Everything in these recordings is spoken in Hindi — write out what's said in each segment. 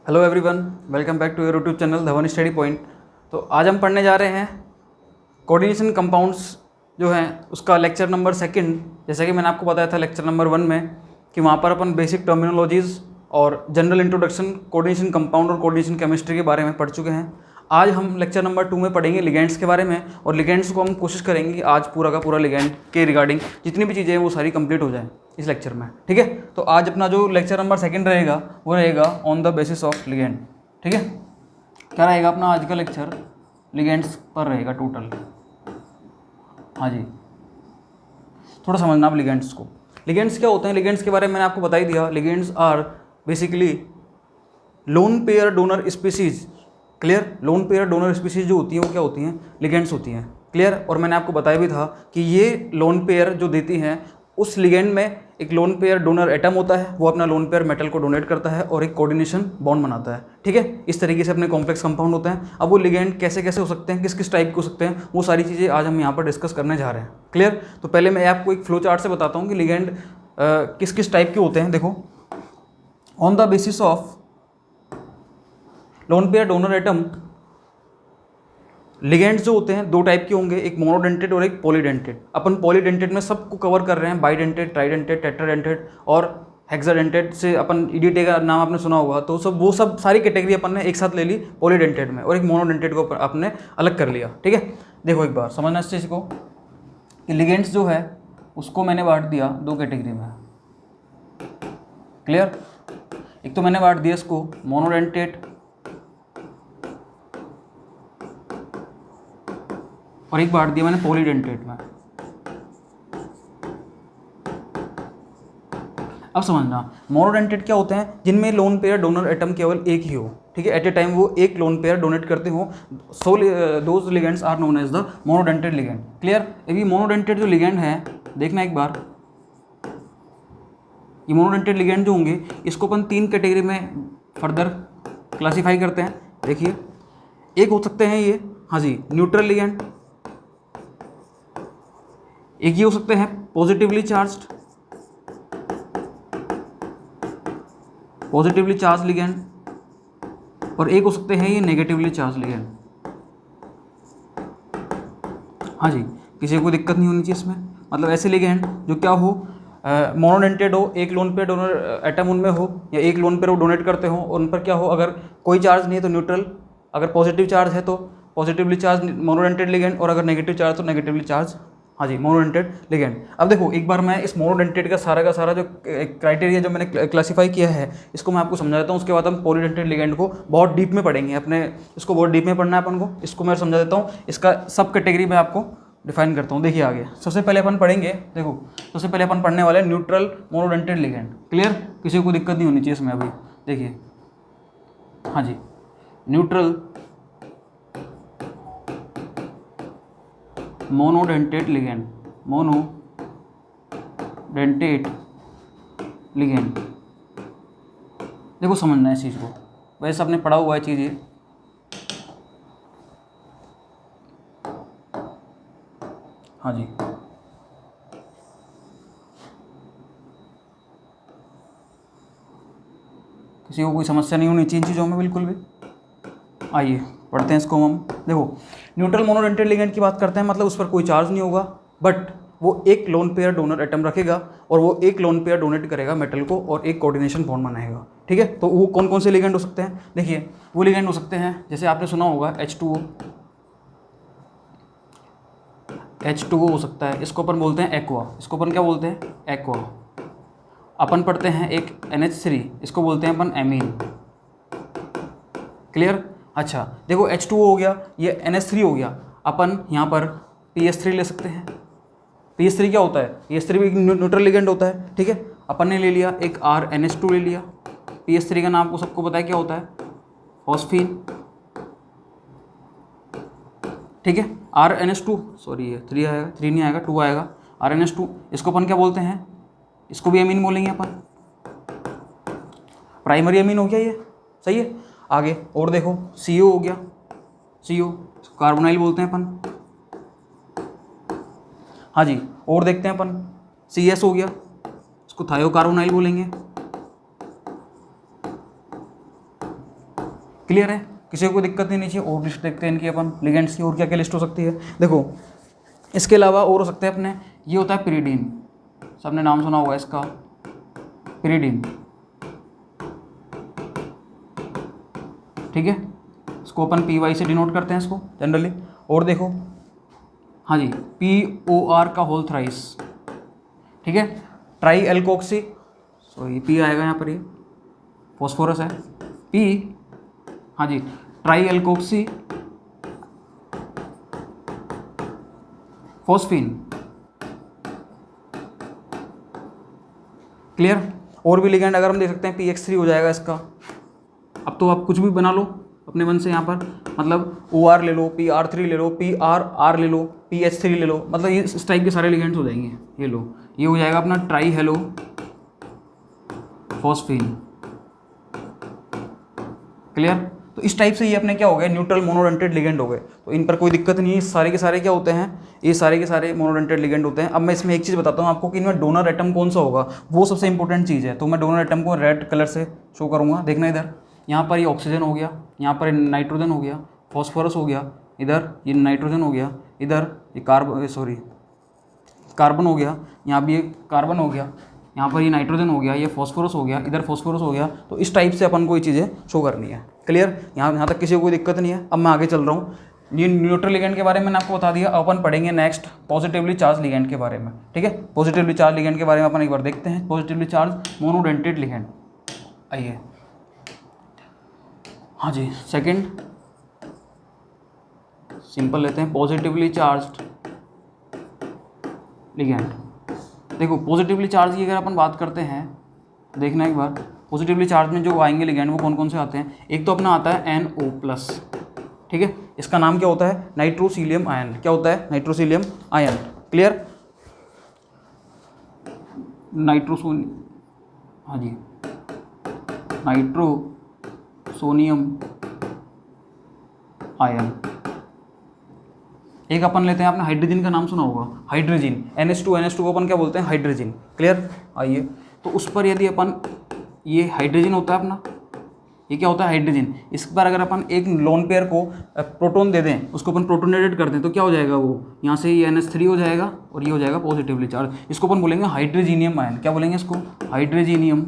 Hello everyone, welcome back to your YouTube channel Dhawan study point. तो आज हम पढ़ने जा रहे हैं कोऑर्डिनेशन कंपाउंड्स जो हैं उसका लेक्चर नंबर सेकंड। जैसा कि मैंने आपको बताया था लेक्चर नंबर 1 में कि वहाँ पर अपन बेसिक टर्मिनोलॉजीज़ और जनरल इंट्रोडक्शन कोऑर्डिनेशन कंपाउंड और कोऑर्डिनेशन केमिस्ट्री के बारे में पढ़ चुके हैं। आज हम लेक्चर नंबर 2 में पढ़ेंगे लिगेंड्स के बारे में, और लिगेंड्स को हम कोशिश करेंगे कि आज पूरा का पूरा लिगेंड के रिगार्डिंग जितनी भी चीज़ें हैं वो सारी कंप्लीट हो जाएं इस लेक्चर में। ठीक है, तो आज अपना जो लेक्चर नंबर सेकंड रहेगा वो रहेगा on the basis of ligand. ठीक है, क्या रहेगा अपना आज का लेक्चर? लिगेंड्स पर रहेगा टोटल। हाँ जी, थोड़ा समझना आप लिगेंड्स को। लिगेंड्स क्या होते हैं? लिगेंड्स के बारे में मैंने आपको बता ही दिया। Ligands are basically lone pair donor species. Clear? Lone pair donor species जो होती हैं वो क्या होती हैं? लिगेंड्स होती हैं। क्लियर? और मैंने आपको बताया भी था कि ये लोन पेयर जो देती हैं उस लिगेंड में एक लोन पेयर डोनर एटम होता है, वो अपना लोन पेयर मेटल को डोनेट करता है और एक कोऑर्डिनेशन बॉन्ड बनाता है। ठीक है, इस तरीके से अपने कॉम्प्लेक्स कंपाउंड होते हैं। अब वो लिगेंड कैसे कैसे हो सकते हैं, किस किस टाइप के हो सकते हैं, वो सारी चीज़ें आज हम यहाँ पर डिस्कस करने जा रहे हैं। क्लियर? तो पहले मैं आपको एक फ्लो चार्ट से बताता हूँ कि लिगेंड किस किस टाइप के होते हैं। देखो, on the basis of loan pair donor atom, ligands जो होते हैं दो टाइप के होंगे, एक मोनोडेंटेड और एक पॉलीडेंटेड। अपन पॉलीडेंटेड में सबको कवर कर रहे हैं, बाइडेंटेड, ट्राइडेंटेड, टेट्राडेंटेड और हेक्साडेंटेड से अपन ईडीटी का नाम आपने सुना होगा। तो वो सब सारी कैटेगरी अपन ने एक साथ ले ली पॉलीडेंटेड में, और एक मोनोडेंटेड को आपने अलग कर लिया। ठीक है, देखो एक बार समझना इस चीज़ को कि लिगेंड्स जो है उसको मैंने बांट दिया दो कैटेगरी में। क्लियर? एक तो मैंने बांट दिया इसको मोनोडेंटेड और एक बांट दिया मैंने पॉलीडेंटेड में। अब समझना, मोनोडेंटेड क्या होते हैं? जिनमें लोन पेयर डोनर एटम केवल एक ही हो। ठीक है, एट ए टाइम वो एक लोन पेयर डोनेट करते हो। So those ligands are known as the monodentate ligand. Clear? अभी मोनोडेंटेड जो लिगेंड है, देखना एक बार, ये मोनोडेंटेड लिगेंड जो होंगे इसको अपन तीन कैटेगरी में फर्दर क्लासीफाई करते हैं। देखिए, एक हो सकते हैं ये, हाँ जी, न्यूट्रल लिगेंड। एक ये हो सकते हैं पॉजिटिवली चार्ज्ड लिगेंड, और एक हो सकते हैं ये नेगेटिवली चार्ज लिगेंड। हाँ जी, किसी को दिक्कत नहीं होनी चाहिए इसमें। मतलब ऐसे लिगेंड जो क्या हो, मोनोडेंटेड हो, एक लोन पेयर डोनर एटम उनमें हो, या एक लोन पेयर वो डोनेट करते हो, और उन पर क्या हो, अगर कोई चार्ज नहीं है तो न्यूट्रल, अगर पॉजिटिव चार्ज है तो पॉजिटिवली चार्ज मोनोडेंटेड लिगेंड, और अगर नेगेटिव चार्ज तो नेगेटिवली चार्ज, हाँ जी, मोनोडेंटेड लिगेंड। अब देखो एक बार मैं इस मोनोडेंटेड का सारा जो क्राइटेरिया जो मैंने क्लासीफाई किया है इसको मैं आपको समझा देता हूँ। उसके बाद हम पॉलीडेंटेड लिगेंड को बहुत डीप में पढ़ेंगे, अपने इसको बहुत डीप में पढ़ना है अपन को। इसको मैं समझा देता हूँ, इसका सब कैटेगरी में आपको डिफाइन करता हूँ। देखिए आगे सबसे पहले अपन पढ़ेंगे, देखो सबसे पहले अपन पढ़ने वाले न्यूट्रल मोनोडेंटेड लिगेंड। क्लियर? किसी को दिक्कत नहीं होनी चाहिए इसमें अभी। देखिए, हाँ जी, neutral monodentate ligand, monodentate ligand. देखो समझना है इस चीज़ को, वैसे आपने पढ़ा हुआ है चीज़ ये। हाँ जी, किसी को कोई समस्या नहीं होनी चाहिए इन चीज़ों में बिल्कुल भी। आइए पढ़ते हैं इसको हम। देखो, न्यूट्रल मोनोडेंटेड लिगेंड की बात करते हैं, मतलब उस पर कोई चार्ज नहीं होगा, बट वो एक लोन पेयर डोनर एटम रखेगा और वो एक लोन पेयर डोनेट करेगा मेटल को और एक कोऑर्डिनेशन बॉन्ड बनाएगा। ठीक है, तो वो कौन कौन से लिगेंड हो सकते हैं? देखिए, वो लिगेंड हो सकते हैं जैसे आपने सुना होगा H2O हो सकता है, इसको अपन बोलते हैं एक्वा। इसको अपन क्या बोलते हैं? एक्वा। अपन पढ़ते हैं एक NH3, इसको बोलते हैं अपन एमीन। क्लियर? अच्छा, देखो H2O हो गया, ये NH3 हो गया, अपन यहाँ पर PS3 ले सकते हैं। PS3 क्या होता है? PS3 भी न्यूट्रल लिगेंड होता है। ठीक है, अपन ने ले लिया एक RNH2 ले लिया। PS3 का नाम आपको सबको पता है क्या होता है? फॉस्फीन। ठीक है, RNH2, सॉरी ये 3 आएगा, 3 नहीं आएगा, 2 आएगा, RNH2। इसको अपन क्या बोलते हैं? इसको भी एमीन बोलेंगे अपन, प्राइमरी एमीन हो गया ये। सही है, आगे और देखो CO हो गया, CO कार्बोनाइल बोलते हैं अपन। हाँ जी, और देखते हैं अपन, CS हो गया, इसको थायोकार्बोनाइल बोलेंगे। क्लियर है, किसी को कोई दिक्कत नहीं चाहिए। और लिस्ट देखते हैं इनकी अपन लिगेंड्स की, और क्या क्या लिस्ट हो सकती है। देखो इसके अलावा और हो सकते हैं अपने, ये होता है पिरिडीन, सबने नाम सुना होगा इसका, पिरिडीन, ठीक है, इसको अपन PY से डिनोट करते हैं इसको जनरली। और देखो हाँ जी, POR का होल थ्राइस, ठीक है, ट्राई एल्कोक्सी, सॉरी P आएगा यहाँ पर, ये फॉस्फोरस है, P, हाँ जी, ट्राई एल्कोक्सी फॉस्फीन, क्लियर। और भी लिगेंड अगर हम देख सकते हैं, PX3 हो जाएगा इसका। अब तो आप कुछ भी बना लो अपने मन से यहाँ पर, मतलब OR ले लो, PR3 ले लो, PRR ले लो, PH3 ले लो, मतलब ये इस टाइप के सारे लिगेंड्स हो जाएंगे। ये लो, ये हो जाएगा अपना ट्राई हेलो फॉस्फीन, क्लियर। तो इस टाइप से ये अपने क्या हो गए, न्यूट्रल मोनोडेंटेड लिगेंड हो गए। तो इन पर कोई दिक्कत नहीं है, सारे के सारे क्या होते हैं, ये सारे के सारे मोनोडेंटेड लिगेंड होते हैं। अब मैं इसमें एक चीज़ बताता हूँ आपको कि इनमें डोनर एटम कौन सा होगा, वो सबसे इंपॉर्टेंट चीज़ है। तो मैं डोनर एटम को रेड कलर से शो करूँगा, देखना इधर, यहाँ पर ये ऑक्सीजन हो गया, यहाँ पर नाइट्रोजन हो गया, फॉस्फोरस हो गया, इधर ये नाइट्रोजन हो गया, इधर ये कार्बन हो गया, यहाँ भी ये कार्बन हो गया, यहाँ पर ये नाइट्रोजन हो गया, ये फॉस्फोरस हो गया, इधर फॉस्फोरस हो गया। तो इस टाइप से अपन को ये चीज़ें शो करनी है, क्लियर। यहाँ तक किसी को कोई दिक्कत नहीं है। अब मैं आगे चल रहा हूँ, ये न्यूट्रल लिगेंड के बारे में मैंने आपको बता दिया। अपन पढ़ेंगे नेक्स्ट पॉजिटिवली चार्ज लिगेंड के बारे में, ठीक है। पॉजिटिवली चार्ज लिगेंड के बारे में अपन एक बार देखते हैं, पॉजिटिवली चार्ज मोनोडेंटेड लिगेंड। आइए, हाँ जी, सेकंड सिंपल लेते हैं, पॉजिटिवली चार्ज्ड लिगेंड। देखो पॉजिटिवली चार्ज की अगर अपन बात करते हैं, देखना एक बार, पॉजिटिवली चार्ज में जो आएंगे लिगेंड वो कौन कौन से आते हैं। एक तो अपना आता है NO+, ठीक है, इसका नाम क्या होता है, नाइट्रोसीलियम आयन। क्या होता है, नाइट्रोसीलियम आयन, क्लियर। हाँ जी, नाइट्रोसोनियम आयन। एक अपन लेते हैं, आपने हाइड्रोजन का नाम सुना होगा, हाइड्रोजन, NH2 को अपन क्या बोलते हैं, हाइड्रोजन, क्लियर। आइए, तो उस पर यदि अपन, ये हाइड्रोजन होता है अपना, ये क्या होता है, हाइड्रोजन। इस पर अगर अपन एक लोन पेयर को प्रोटॉन दे दें, उसको अपन प्रोटोनेटेड कर दें, तो क्या हो जाएगा, वो यहाँ से ये NH3 हो जाएगा और ये हो जाएगा पॉजिटिवली चार्ज। इसको अपन बोलेंगे हाइड्रोजीनियम आयन। क्या बोलेंगे इसको, हाइड्रोजीनियम,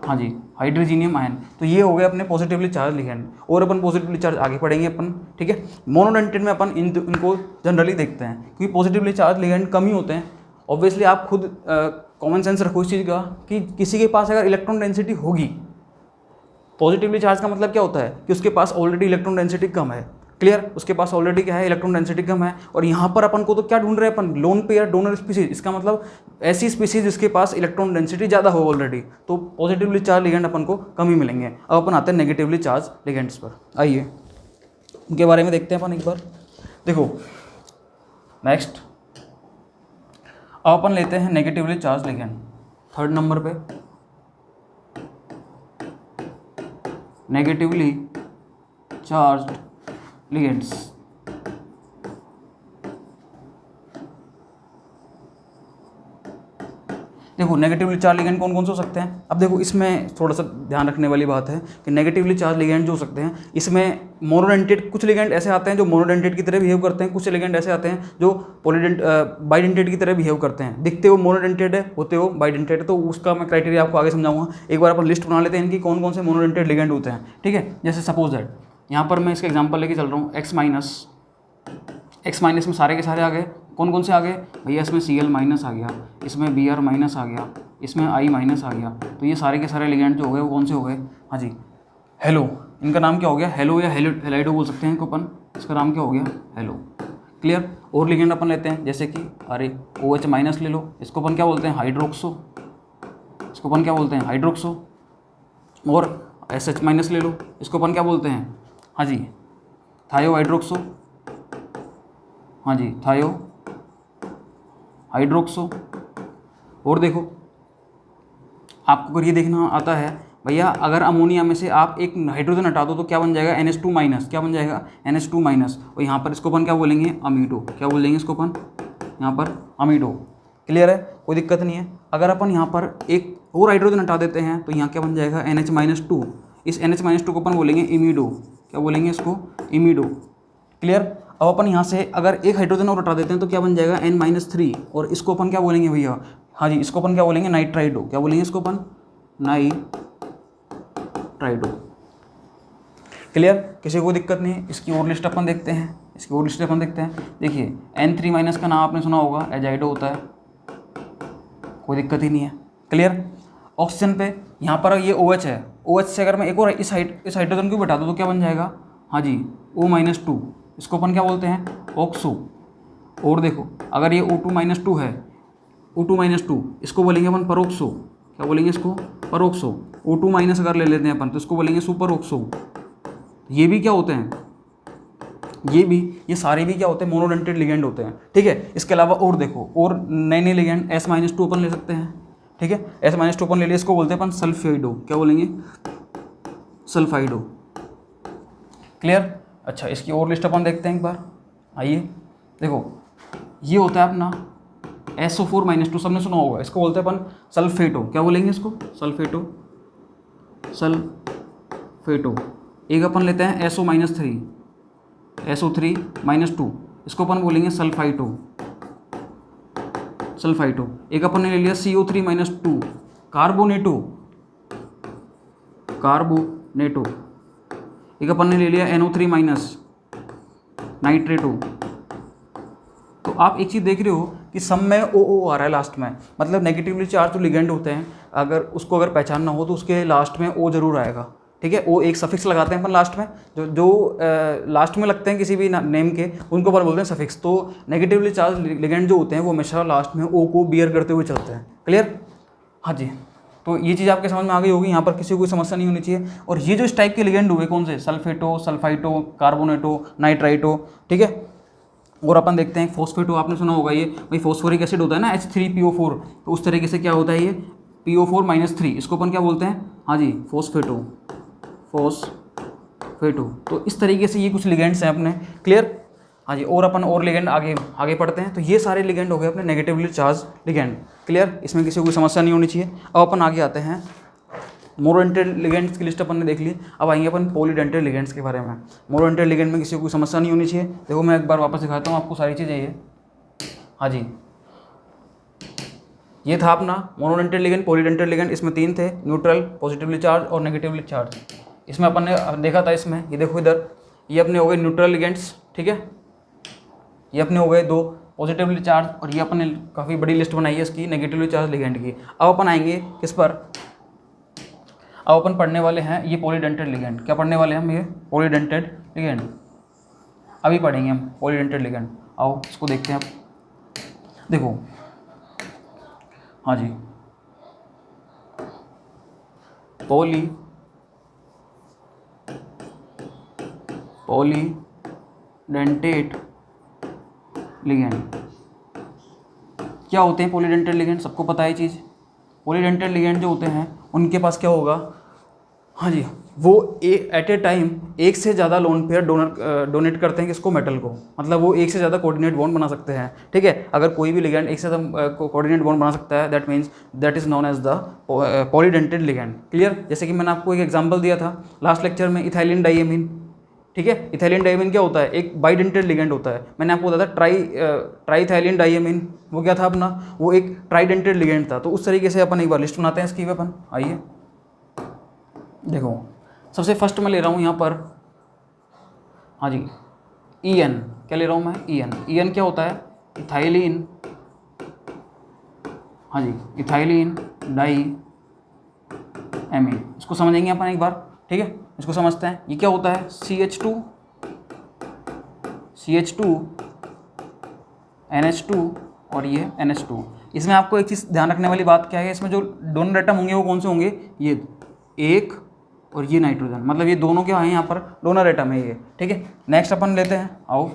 हाँ जी, हाइड्रोजीनियम आयन। तो ये हो गए अपने पॉजिटिवली चार्ज लिगेंड। और अपन पॉजिटिवली चार्ज आगे पढ़ेंगे अपन, ठीक है। मोनोडेंटेड में अपन इनको जनरली देखते हैं, क्योंकि पॉजिटिवली चार्ज लिगेंड कम ही होते हैं। ऑब्वियसली आप खुद कॉमन सेंस रखो इस चीज़ का, कि किसी के पास अगर इलेक्ट्रॉन डेंसिटी होगी, पॉजिटिवली चार्ज का मतलब क्या होता है कि उसके पास ऑलरेडी इलेक्ट्रॉन डेंसिटी कम है, क्लियर। उसके पास ऑलरेडी क्या है, इलेक्ट्रॉन डेंसिटी कम है। और यहाँ पर अपन को तो क्या ढूंढ रहे हैं अपन, लोन पेयर डोनर स्पीसीज। इसका मतलब ऐसी स्पीसीज जिसके पास इलेक्ट्रॉन डेंसिटी ज़्यादा हो ऑलरेडी। तो पॉजिटिवली चार्ज लिगेंड अपन को कम ही मिलेंगे। अब अपन आते हैं नेगेटिवली चार्ज लिगेंड्स पर। आइए उनके बारे में देखते हैं अपन एक बार। देखो नेक्स्ट अब अपन लेते हैं negatively charge ligand, third number पे, नेगेटिवली चार्ज्ड लिगेंड्स। देखो नेगेटिवली चार्ज लिगेंड कौन कौन से हो सकते हैं। अब देखो इसमें थोड़ा सा ध्यान रखने वाली बात है कि नेगेटिवली चार्ज लिगेंड जो हो सकते हैं, इसमें मोनोडेंटेड, कुछ लिगेंड ऐसे आते हैं जो मोनोडेंटेड की तरह बिहेव करते हैं, कुछ लिगेंड ऐसे आते हैं जो बाइडेंटेड की तरह बिहेव करते हैं। दिखते हो मोनोडेंटेड है, होते हो बाइडेंटेड है। तो उसका मैं क्राइटेरिया आपको आगे समझाऊंगा। एक बार अपन लिस्ट बना लेते हैं इनकी, कौन कौन से मोनोडेंटेड लिगेंड होते हैं, ठीक है। जैसे सपोज दैट यहाँ पर मैं इसका एग्जाम्पल लेके चल रहा हूँ, X माइनस में सारे के सारे आ गए। कौन कौन से आ गए भैया, इसमें Cl- आ गया, इसमें Br- आ गया, इसमें I- आ गया। तो ये सारे के सारे लिगेंड जो हो गए वो कौन से हो गए, हाँ जी, हेलो। इनका नाम क्या हो गया, हेलो या हेलाइडो बोल सकते हैं इनको अपन। इसका नाम क्या हो गया, हेलो, क्लियर। और लिगेंड अपन लेते हैं, जैसे कि अरे OH- ले लो, इसको अपन क्या बोलते हैं, हाइड्रोक्सो। इसको अपन क्या बोलते हैं, हाइड्रोक्सो। और SH- ले लो, इसको अपन क्या बोलते हैं, हाँ जी, थायो हाइड्रोक्सो, हाँ जी, थायो हाइड्रोक्सो। और देखो आपको अगर ये देखना आता है भैया, अगर अमोनिया में से आप एक हाइड्रोजन हटा दो तो क्या बन जाएगा, NH2-। क्या बन जाएगा, NH2-। और यहाँ पर इसको अपन क्या बोलेंगे, अमीडो। क्या बोलेंगे इसको अपन, यहाँ पर अमीडो, क्लियर है, कोई दिक्कत नहीं है। अगर अपन यहाँ पर एक 4 हाइड्रोजन हटा देते हैं तो यहाँ क्या बन जाएगा NH-2। इस NH-2 को अपन बोलेंगे इमीडो। क्या बोलेंगे इसको? इमीडो। क्लियर। अब अपन यहाँ से अगर एक हाइड्रोजन और हटा देते हैं तो क्या बन जाएगा N-3, और इसको अपन क्या बोलेंगे भैया? हाँ जी, इसको अपन क्या बोलेंगे? नाइट्राइडो। क्या बोलेंगे इसको अपन? नाइट्राइडो। क्लियर। किसी को दिक्कत नहीं है। इसकी और लिस्ट अपन देखते हैं, देखिए N3- का नाम आपने सुना होगा, एजाइडो होता है, कोई दिक्कत ही नहीं है। क्लियर। ऑक्सीजन पे यहाँ पर ये OH है, OH से अगर मैं एक और इस हाइड्रोजन को बैठा दूँ तो क्या बन जाएगा? हाँ जी, O-2। इसको अपन क्या बोलते हैं? ऑक्सो। और देखो अगर ये O2- है, O2- इसको बोलेंगे अपन परोक्सो। क्या बोलेंगे इसको? परोक्सो। O2- अगर ले लेते हैं अपन तो इसको बोलेंगे सुपर ऑक्सो। ये भी क्या होते हैं? ये सारे भी क्या होते हैं? मोनोडेंटेड लिगेंड होते हैं। ठीक है। इसके अलावा और देखो, और नए लिगेंड S-2 अपन ले सकते हैं। ठीक है, S-2 अपन ले लिया, इसको बोलते हैं अपन सल्फाइडो। क्या बोलेंगे? सल्फाइडो। क्लियर। अच्छा, इसकी और लिस्ट अपन देखते हैं एक बार, आइए। देखो ये होता है अपना SO4- सबने सुना होगा, इसको बोलते हैं अपन सल्फेटो। क्या बोलेंगे इसको? सल्फेटो। एक अपन लेते हैं SO-3, SO3-2, इसको अपन बोलेंगे सल्फाइटो। एक अपन ने ले लिया CO3-2, कार्बोनेटो। एक अपन ने ले लिया NO3-, नाइट्रेटो। तो आप एक चीज़ देख रहे हो कि सब में OO आ रहा है लास्ट में, मतलब नेगेटिवली चार्ज जो लिगेंड होते हैं, अगर उसको अगर पहचानना हो तो उसके लास्ट में O जरूर आएगा। ठीक है, O एक सफिक्स लगाते हैं अपन लास्ट में, जो लास्ट में लगते हैं किसी भी नेम के, उनको अपन बोलते हैं सफिक्स। तो नेगेटिवली चार्ज लिगेंड जो होते हैं वो हमेशा लास्ट में O को बियर करते हुए चलते हैं। क्लियर। हाँ जी, तो ये चीज़ आपके समझ में आ गई होगी, यहाँ पर किसी को कोई समस्या नहीं होनी चाहिए। और ये जो इस टाइप के लिगेंड हुए कौन से? सल्फेटो, सल्फाइटो, कार्बोनेटो, नाइट्राइटो। ठीक है। और अपन देखते हैं फॉस्फेटो, आपने सुना होगा, ये भाई फॉस्फोरिक एसिड होता है ना, H3PO4, तो उस तरीके से क्या होता है ये PO4-3, इसको अपन क्या बोलते हैं? हाँ जी, फॉस्फेटो। तो इस तरीके से ये कुछ लिगेंड्स हैं अपने। क्लियर। हाँ जी, और अपन और लिगेंड आगे पढ़ते हैं। तो ये सारे लिगेंड हो गए अपने नेगेटिवली चार्ज लिगेंड। क्लियर, इसमें किसी को कोई समस्या नहीं होनी चाहिए। अब अपन आगे आते हैं, मोनोडेंटेड लिगेंड्स की लिस्ट अपन ने देख ली। अब आएंगे अपन पॉलीडेंटेड लिगेंड्स के बारे में। मोनोडेंटेड लिगेंड में किसी को कोई समस्या नहीं होनी चाहिए। देखो मैं एक बार वापस दिखाता हूँ आपको सारी चीज़ें ये। हाँ जी, ये था अपना मोनोडेंटेड लिगेंड, पॉलीडेंटेड लिगेंड। इसमें 3 थे, न्यूट्रल, पॉजिटिवली चार्ज और नेगेटिवली चार्ज। इसमें अपन ने देखा था, इसमें ये देखो इधर, ये अपने हो गए न्यूट्रल लिगेंड्स। ठीक है, ये अपने हो गए 2 पॉजिटिवली चार्ज, और ये अपन ने काफ़ी बड़ी लिस्ट बनाई है इसकी नेगेटिवली चार्ज लिगेंड की। अब अपन आएंगे किस पर? अब अपन पढ़ने वाले हैं ये पॉलीडेंटेड लिगेंड। क्या पढ़ने वाले हैं हम? ये पॉलीडेंटेड लिगेंड अभी पढ़ेंगे हम, पॉलीडेंटेड लिगेंड। आओ इसको देखते हैं अब। देखो हाँ जी, पॉलीडेंटेड लिगेंड क्या होते हैं? पॉलीडेंटेड लिगेंड सबको पता है चीज़। पॉलीडेंटेड लिगेंड जो होते हैं उनके पास क्या होगा? हाँ जी, वो एट ए टाइम एक से ज़्यादा लोन पेयर डोनेट करते हैं किसको? मेटल को। मतलब वो एक से ज़्यादा कोऑर्डिनेट बॉन्ड बना सकते हैं। ठीक है, अगर कोई भी लिगेंड एक से ज़्यादा कोऑर्डिनेट बॉन्ड बना सकता है, that means that is known as the polydentate ligand. Clear. जैसे कि मैंने आपको एक एग्जांपल दिया था लास्ट लेक्चर में, इथाइलिन डाइएमीन। ठीक है, इथाइलिन डाइएमीन क्या होता है? एक बाइडेंटेड लिगेंड होता है। मैंने आपको बताया था ट्राई इथाइलिन डाइएमीन, वो क्या था अपना? वो एक ट्राइडेंटेड लिगेंड था। तो उस तरीके से अपन एक बार लिस्ट बनाते हैं इसकी भी अपन। आइए देखो, सबसे फर्स्ट मैं ले रहा हूँ यहाँ पर, हाँ जी, EN। क्या ले रहा हूँ मैं? EN क्या होता है? इथाइलिन, हाँ जी, इथाइलिन डाइएमीन। इसको समझेंगे अपन एक बार। ठीक है, इसको समझते हैं। ये क्या होता है? CH2 NH2 और ये NH2। इसमें आपको एक चीज़ ध्यान रखने वाली बात क्या है? इसमें जो डोनर एटम होंगे वो कौन से होंगे? ये एक और ये नाइट्रोजन, मतलब ये दोनों क्या है यहाँ पर? डोनर एटम है ये। ठीक है, नेक्स्ट अपन लेते हैं, आओ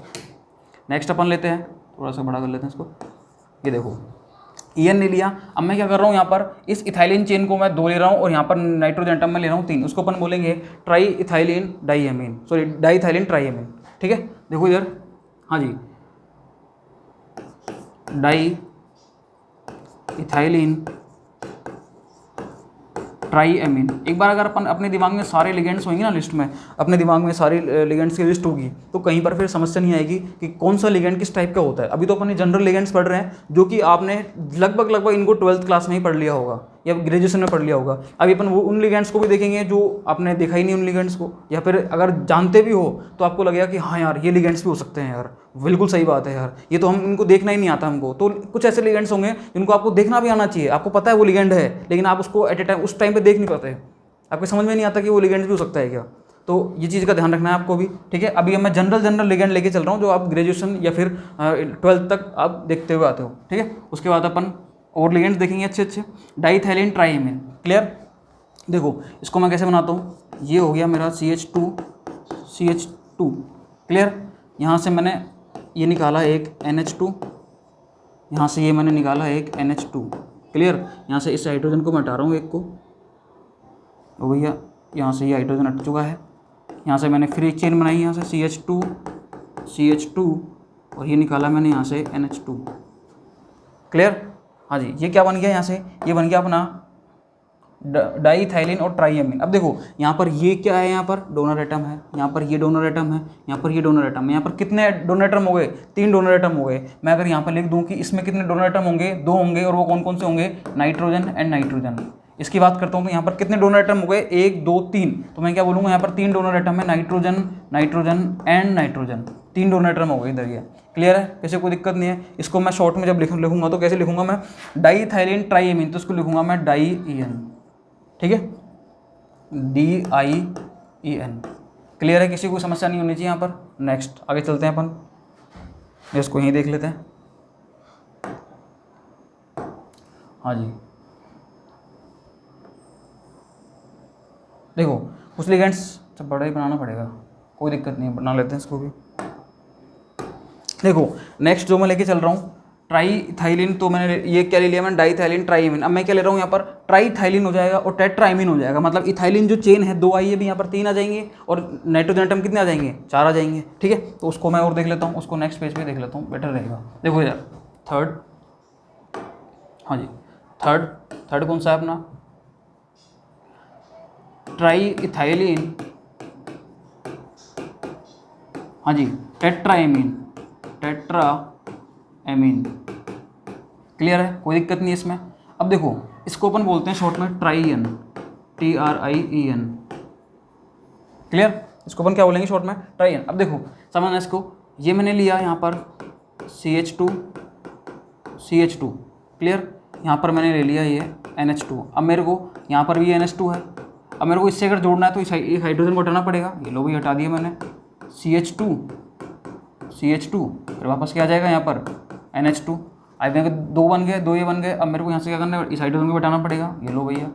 नेक्स्ट अपन लेते हैं, थोड़ा सा बड़ा कर लेते हैं इसको। ये देखो EN ले लिया। अब मैं क्या कर रहा हूँ यहाँ पर? इस इथाइलिन चेन को मैं 2 ले रहा हूँ और यहाँ पर नाइट्रोजन एटम में ले रहा हूँ 3। उसको अपन बोलेंगे tri ethylene diamine, sorry diethylene triamine. ठीक है, देखो इधर, हाँ जी, डाई इथाइलिन ट्राई एमीन। एक बार अगर अपन अपने दिमाग में सारे लिगेंड्स होंगे ना लिस्ट में, अपने दिमाग में सारी लिगेंड्स की लिस्ट होगी, तो कहीं पर फिर समस्या नहीं आएगी कि कौन सा लिगेंड किस टाइप का होता है। अभी तो अपन जनरल लिगेंड्स पढ़ रहे हैं, जो कि आपने लगभग इनको 12th क्लास में ही पढ़ लिया होगा या ग्रेजुएशन में पढ़ लिया होगा। अभी अपन वो उन लिगेंड्स को भी देखेंगे जो आपने देखा ही नहीं उन लिगेंड्स को, या फिर अगर जानते भी हो तो आपको लगेगा कि हाँ यार ये लिगेंड्स भी हो सकते हैं यार, बिल्कुल सही बात है यार, ये तो हम इनको देखना ही नहीं आता हमको। तो कुछ ऐसे लिगेंड्स होंगे जिनको आपको देखना भी आना चाहिए, आपको पता है वो लिगेंड है, लेकिन आप उसको एट ए टाइम उस टाइम पे देख नहीं पाते, आपको समझ में नहीं आता कि वो लिगेंड भी हो सकता है क्या। तो ये चीज़ का ध्यान रखना है आपको भी, ठीक है। अभी मैं जनरल लिगेंड लेके चल रहा हूँ जो आप ग्रेजुएशन या फिर 12th तक आप देखते हुए आते हो, ठीक है। उसके बाद अपन और लिगेंड्स देखेंगे अच्छे। Diethylene triamine, clear. देखो इसको मैं कैसे बनाता हूँ, ये हो गया मेरा CH2, क्लियर। यहाँ से मैंने ये निकाला एक NH2, यहाँ से ये मैंने निकाला एक NH2, क्लियर। यहाँ से इस हाइड्रोजन को मैं हटा रहा हूँ एक को, तो भैया यहाँ से ये हाइड्रोजन हट चुका है। यहाँ से मैंने फिर एक चेन बनाई, यहाँ से CH2 और ये निकाला मैंने यहाँ से NH2, क्लियर। हाँ जी, ये क्या बन गया, यहाँ से ये बन गया अपना डाइथाइलिन और ट्राइएमिन। अब देखो यहाँ पर ये क्या है, यहाँ पर डोनर एटम है, यहाँ पर ये डोनर एटम है, यहाँ पर ये डोनर एटम है। यहाँ पर कितने डोनर एटम हो गए, 3 डोनर एटम हो गए। मैं अगर यहाँ पर लिख दूँ कि इसमें कितने डोनर एटम होंगे, 2 होंगे, और वो कौन कौन से होंगे, नाइट्रोजन एंड नाइट्रोजन। इसकी बात करता हूँ तो यहाँ पर कितने डोनर एटम हो गए, 1 2 3, तो मैं क्या बोलूँगा, यहाँ पर 3 डोनर एटम है, nitrogen and nitrogen, 3 donor atom हो गए इधर। ये क्लियर है, कैसे कोई दिक्कत नहीं है। इसको मैं शॉर्ट में जब लिखूंगा तो कैसे लिखूंगा मैं, डाइथाइलिन ट्राइएमिन, तो इसको लिखूंगा मैं डाई-EN, ठीक है, DIEN, क्लियर है। किसी को समस्या नहीं होनी चाहिए यहाँ पर। नेक्स्ट आगे चलते हैं अपन, इसको यहीं देख लेते हैं। हाँ जी, देखो कुछ लिगेंड्स सब बड़ा ही बनाना पड़ेगा, कोई दिक्कत नहीं है, बना लेते हैं इसको भी। देखो नेक्स्ट जो मैं लेके चल रहा हूँ, ट्राईथाइलिन, तो मैंने ये क्या ले लिया, मैंने डाइथाइलिन ट्राइएमिन। अब मैं क्या ले रहा हूँ यहाँ पर, ट्राईथाइलिन हो जाएगा और टेट्राइमिन हो जाएगा। मतलब इथाइलिन जो चेन है 2 आई है, भी यहाँ पर 3 आ जाएंगे, और नाइट्रोजन एटम कितने आ जाएंगे, 4 आ जाएंगे, ठीक है। तो उसको मैं और देख लेता हूँ, उसको नेक्स्ट पेज पे देख लेता हूँ, बेटर रहेगा। देखो यार थर्ड, हाँ जी थर्ड कौन सा है अपना, ट्राईइथाइलिन, हाँ जी टेट्राएमीन, क्लियर है, कोई दिक्कत नहीं है इसमें। अब देखो इसको अपन बोलते हैं शॉर्ट में ट्राइएन, TRIEN, क्लियर। इसको अपन क्या बोलेंगे शॉर्ट में, ट्राइएन। अब देखो समझना इसको, ये मैंने लिया यहाँ पर CH2, क्लियर। यहाँ पर मैंने ले लिया ये NH2। अब मेरे को यहाँ पर भी NH2 है, अब मेरे को इससे अगर जोड़ना है तो इस एक हाइड्रोजन को हटाना पड़ेगा। ये लो भी हटा दिया मैंने, CH2, फिर वापस क्या आ जाएगा यहाँ पर NH2। अब मेरे को 2 बन गए, 2 ये बन गए। अब मेरे को यहाँ से क्या करना है, इस हाइड्रोजन को हटाना पड़ेगा। ये लो भैया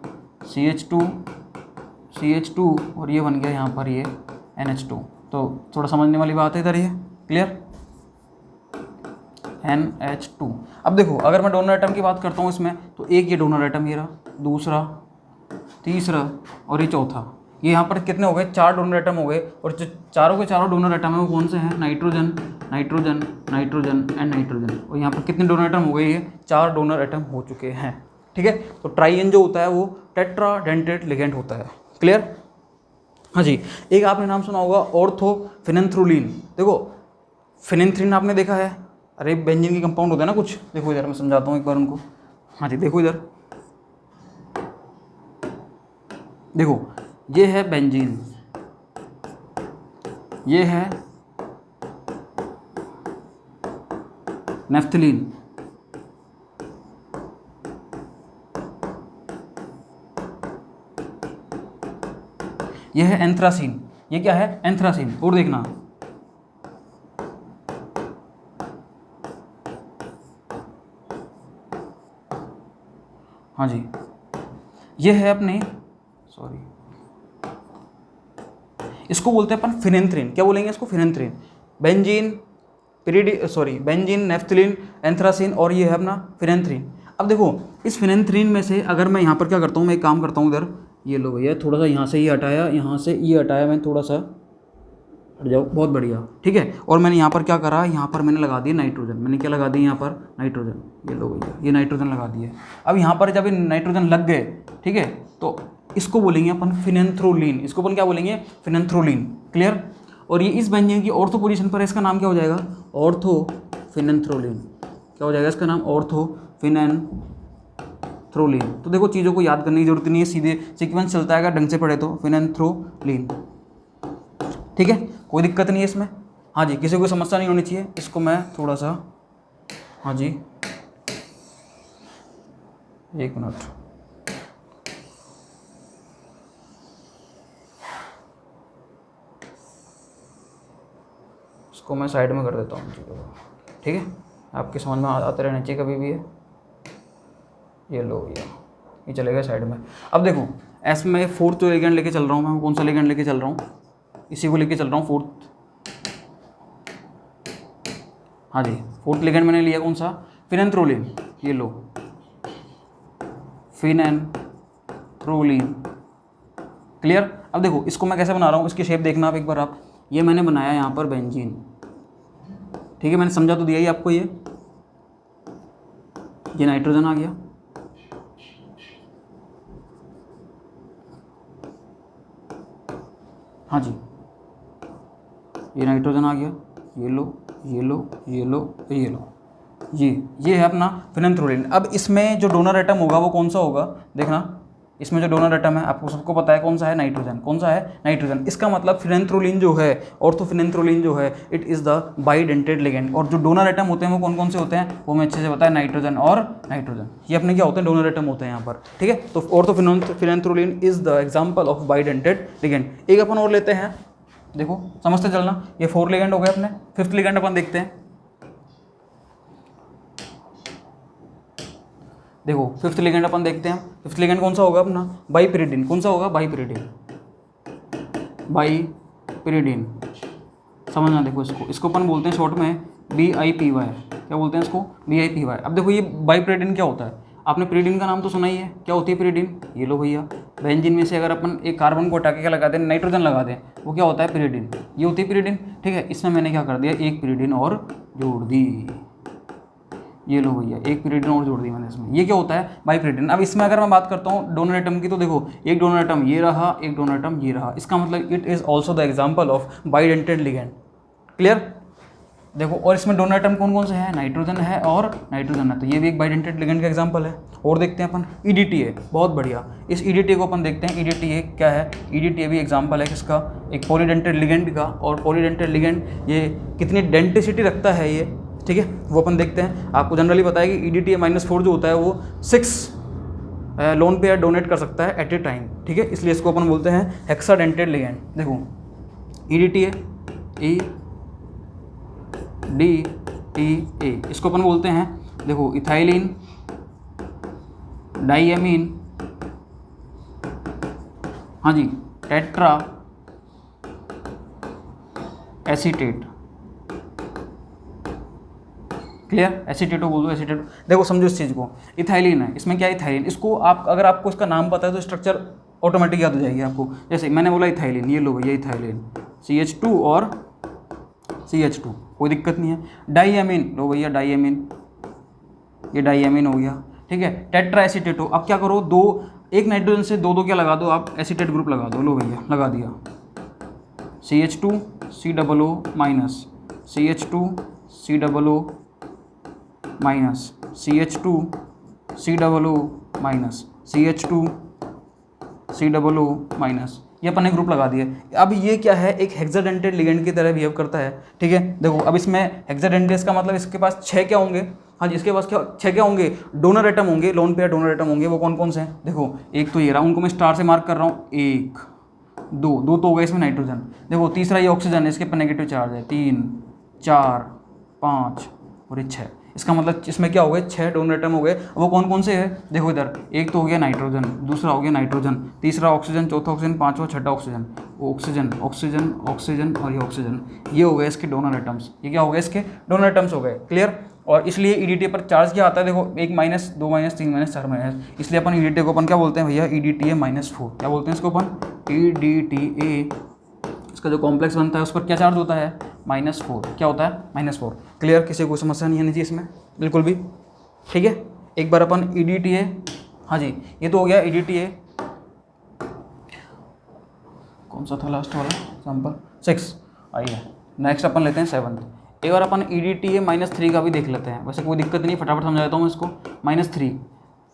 CH2 और ये बन गया यहाँ पर ये NH2। तो थोड़ा समझने वाली बात है इधर, ये क्लियर, NH2। अब देखो अगर मैं डोनर एटम की बात करता हूँ इसमें, तो एक ये डोनर एटम ये रहा, दूसरा, तीसरा और ये चौथा। ये यहाँ पर कितने हो गए, 4 डोनर एटम हो गए। और जो चारों के चारों डोनर एटम है वो कौन से हैं, नाइट्रोजन एंड नाइट्रोजन। और यहाँ पर कितने डोनर एटम हो गए, ये 4 डोनर एटम हो चुके हैं, ठीक है। तो ट्राइएन जो होता है वो टेट्राडेंटेट लिगेंड होता है, क्लियर। हाँ जी, एक आपने नाम सुना होगा ऑर्थोफिनेंथ्रोलिन। देखो फिनेंथ्रीन आपने देखा है, अरे बेंजीन की कंपाउंड होता है ना कुछ। देखो इधर मैं समझाता हूँ एक बार उनको। हाँ जी देखो इधर, देखो ये है बेंजीन, ये है नेफ्थलीन, ये है एंथ्रासीन। ये क्या है, एंथ्रासीन। और देखना हाँ जी, ये है अपने, सॉरी इसको बोलते हैं अपन फिनेंथ्रीन। क्या बोलेंगे इसको, phenanthrene. Benzene, benzene, naphthalene, anthracene और ये है अपना फिनेंथ्रीन। अब देखो इस फिनेंथ्रीन में से अगर मैं यहाँ पर क्या करता हूँ, मैं एक काम करता हूँ इधर, ये लो भैया थोड़ा सा यहाँ से ये हटाया, यहाँ से ये हटाया, मैं थोड़ा सा हट जाओ, बहुत बढ़िया, ठीक है। और मैंने यहाँ पर क्या करा, यहाँ पर मैंने लगा दिया नाइट्रोजन। मैंने क्या लगा दिया यहाँ पर, नाइट्रोजन। ये लो भैया ये नाइट्रोजन लगा दिए। अब यहाँ पर जब ये नाइट्रोजन लग गए, ठीक है, तो इसको बोलेंगे अपन फिनेंथ्रोलिन, इसको अपन क्या बोलेंगे, फिनेंथ्रोलिन। क्लियर। और ये इस बेंजीन की ऑर्थो पोजीशन पर है, इसका नाम क्या हो जाएगा, ऑर्थोफिनेंथ्रोलिन। क्या हो जाएगा इसका नाम, ऑर्थोफिनेंथ्रोलिन। तो देखो चीज़ों को याद करने की जरूरत नहीं है, सीधे सीक्वेंस चलता है, अगर ढंग से पढ़े तो फिनेंथ्रोलिन। ठीक है, कोई दिक्कत नहीं है इसमें। हाँ जी, किसी को समस्या नहीं होनी चाहिए। इसको मैं थोड़ा सा, हाँ जी एक मिनट, इसको मैं साइड में कर देता हूँ चीज़ों को। ठीक है, आपके समझ में आते रहना चाहिए कभी भी। ये लो भैया, ये चलेगा साइड में। अब देखो ऐसे में फोर्थ जो लिगेंड लेके चल रहा हूँ मैं, कौन सा लिगेंड लेके चल रहा हूँ, इसी को लेके चल रहा हूँ, फोर्थ। हाँ जी, फोर्थ लिगेंड मैंने लिया कौन सा, फिनेंथ्रोलिन। ये लो, फिनेंथ्रोलिन। क्लियर। अब देखो इसको मैं कैसे बना रहा हूँ, इसकी शेप देखना आप एक बार आप। ये मैंने बनाया यहाँ पर बेंजीन। ठीक है, मैंने समझा तो दिया ही आपको। ये नाइट्रोजन आ गया, हाँ जी ये नाइट्रोजन आ गया। ये लो, ये लो, ये लो, ये लो, ये है अपना फिनेंथ्रोलिन। अब इसमें जो डोनर एटम होगा वो कौन सा होगा, देखना। इसमें जो डोनर एटम है आपको सबको पता है कौन सा है, नाइट्रोजन। कौन सा है, नाइट्रोजन। इसका मतलब फिनेंथ्रोलिन जो है, ऑर्थोफिनेंथ्रोलिन जो है, it is the bidentate ligand. और जो डोनर एटम होते हैं वो कौन कौन से होते हैं, वो मैं अच्छे से पता है, नाइट्रोजन और नाइट्रोजन। ये अपने क्या होते हैं, डोनर एटम होते हैं यहाँ पर। ठीक है, तो orthophenanthroline is the example of bidentate ligand. एक अपन और लेते हैं, देखो समझते चलना। ये 4 लिगेंड हो गए अपने। फिफ्थ लिगेंड अपन देखते हैं। देखो फिफ्थ लिगेंड अपन देखते हैं। फिफ्थ लिगेंड कौन सा होगा अपना, बाइपिरिडिन। कौन सा होगा, बाइपिरिडिन। बाइपिरिडिन समझना। देखो इसको अपन बोलते हैं शॉर्ट में BIPY। क्या बोलते हैं इसको, BIPY। अब देखो ये बाइपिरिडिन क्या होता है, आपने पिरिडिन का नाम तो सुना ही है। क्या होती है पिरिडिन, ये लो भैया, बेंजीन में से अगर अपन एक कार्बन को हटा के क्या लगा दें, नाइट्रोजन लगा दें, वो क्या होता है, पिरिडिन। ये होती है पिरिडिन। ठीक है, इसमें मैंने क्या कर दिया, एक पिरिडिन और जोड़ दी। ये लो भैया, एक पिरिडिन और जोड़ दी मैंने इसमें। ये क्या होता है, बाइपिरिडिन। अब इसमें अगर मैं बात करता हूँ डोनर एटम की, तो देखो एक डोनर एटम ये रहा, एक डोनर एटम ये रहा। इसका मतलब it is also the example of bidentate ligand. Clear. देखो और इसमें डोनर एटम कौन कौन से हैं, नाइट्रोजन है और नाइट्रोजन है, तो ये भी एक बाइडेंटेड लिगेंड का एग्जांपल है। और देखते हैं अपन EDTA। बहुत बढ़िया, इस EDTA को अपन देखते हैं। EDTA क्या है, EDTA भी एग्जांपल है किसका, एक पॉलीडेंटेड लिगेंड का। और पॉलीडेंटेड लिगेंड ये कितनी डेंटिसिटी रखता है ये, ठीक है, वो अपन देखते हैं। आपको जनरली पता है कि EDTA-4 जो होता है वो 6 लोन पेयर डोनेट कर सकता है एट ए टाइम। ठीक है, इसलिए इसको अपन बोलते हैं हेक्साडेंटेड लिगेंड। देखो EDTA EDTA इसको अपन बोलते हैं, देखो इथाइलिन, डाइएमीन, हाँ जी, टेट्रा एसीटेट। क्लियर, एसीटेटो बोल दो, एसीटेटो। देखो समझो इस चीज़ को, इथाइलिन है, इसमें क्या है, इथाइलिन। इसको आप अगर आपको इसका नाम पता है तो स्ट्रक्चर ऑटोमेटिक याद हो जाएगी आपको। जैसे मैंने बोला इथाइलिन, ये लो भैया इथाइलिन, CH2 और CH2, कोई दिक्कत नहीं है। डाइएमीन लो भैया, डाइएमीन, ये डाइएमीन हो गया। ठीक है, टेट्रा एसीटेटो। अब क्या करो, एक नाइट्रोजन से दो क्या लगा दो आप, एसीटेट ग्रुप लगा दो। लो भैया लगा दिया, CH2 COO minus, CH2 COO minus, CH2 COO minus, CH2 COO minus. ये अपन ने ग्रुप लगा दिया। अब ये क्या है, एक हेक्साडेंटेड लिगेंड की तरह बिहेव करता है। ठीक है, देखो अब इसमें हेक्साडेंटेड का मतलब इसके पास 6 क्या होंगे, हाँ जी, इसके पास क्या 6 क्या होंगे, डोनर एटम होंगे, लोन पेयर डोनर एटम होंगे। वो कौन कौन से हैं, देखो एक तो ये रहा, उनको मैं स्टार से मार्क कर रहा हूँ, 1 2 तो हो गए इसमें नाइट्रोजन। देखो तीसरा ये ऑक्सीजन है, इसके पर नेगेटिव चार्ज है, 3 4 5 और ये 6। इसका मतलब इसमें क्या हो गए, 6 डोनर एटम हो गए। वो कौन कौन से है, देखो इधर, एक तो हो गया नाइट्रोजन, दूसरा हो गया नाइट्रोजन, तीसरा ऑक्सीजन, चौथा ऑक्सीजन, पांचवा छठा ऑक्सीजन, ऑक्सीजन ऑक्सीजन ऑक्सीजन और ये ऑक्सीजन। ये हो गए इसके डोनर एटम्स। ये क्या हो गए, इसके डोनर एटम्स हो गए। क्लियर। और इसलिए EDTA पर चार्ज क्या आता है, देखो 1 माइनस, 2 माइनस, 3 माइनस, 4 माइनस। इसलिए अपन EDTA को अपन क्या बोलते हैं भैया, EDTA-4। क्या बोलते हैं इसको अपन, EDTA। इसका जो कॉम्प्लेक्स बनता है उस पर क्या चार्ज होता है, -4। क्या होता है, -4। क्लियर, किसी को समस्या नहीं आनी चाहिए इसमें बिल्कुल भी। ठीक है, एक बार अपन EDTA, हाँ जी, ये तो हो गया EDTA कौन सा था लास्ट वाला एग्जाम्पल 6, आइए नेक्स्ट अपन लेते हैं 7th। एक बार अपन EDTA -3 का भी देख लेते हैं, वैसे कोई दिक्कत नहीं, फटाफट समझा देता हूँ मैं इसको। -3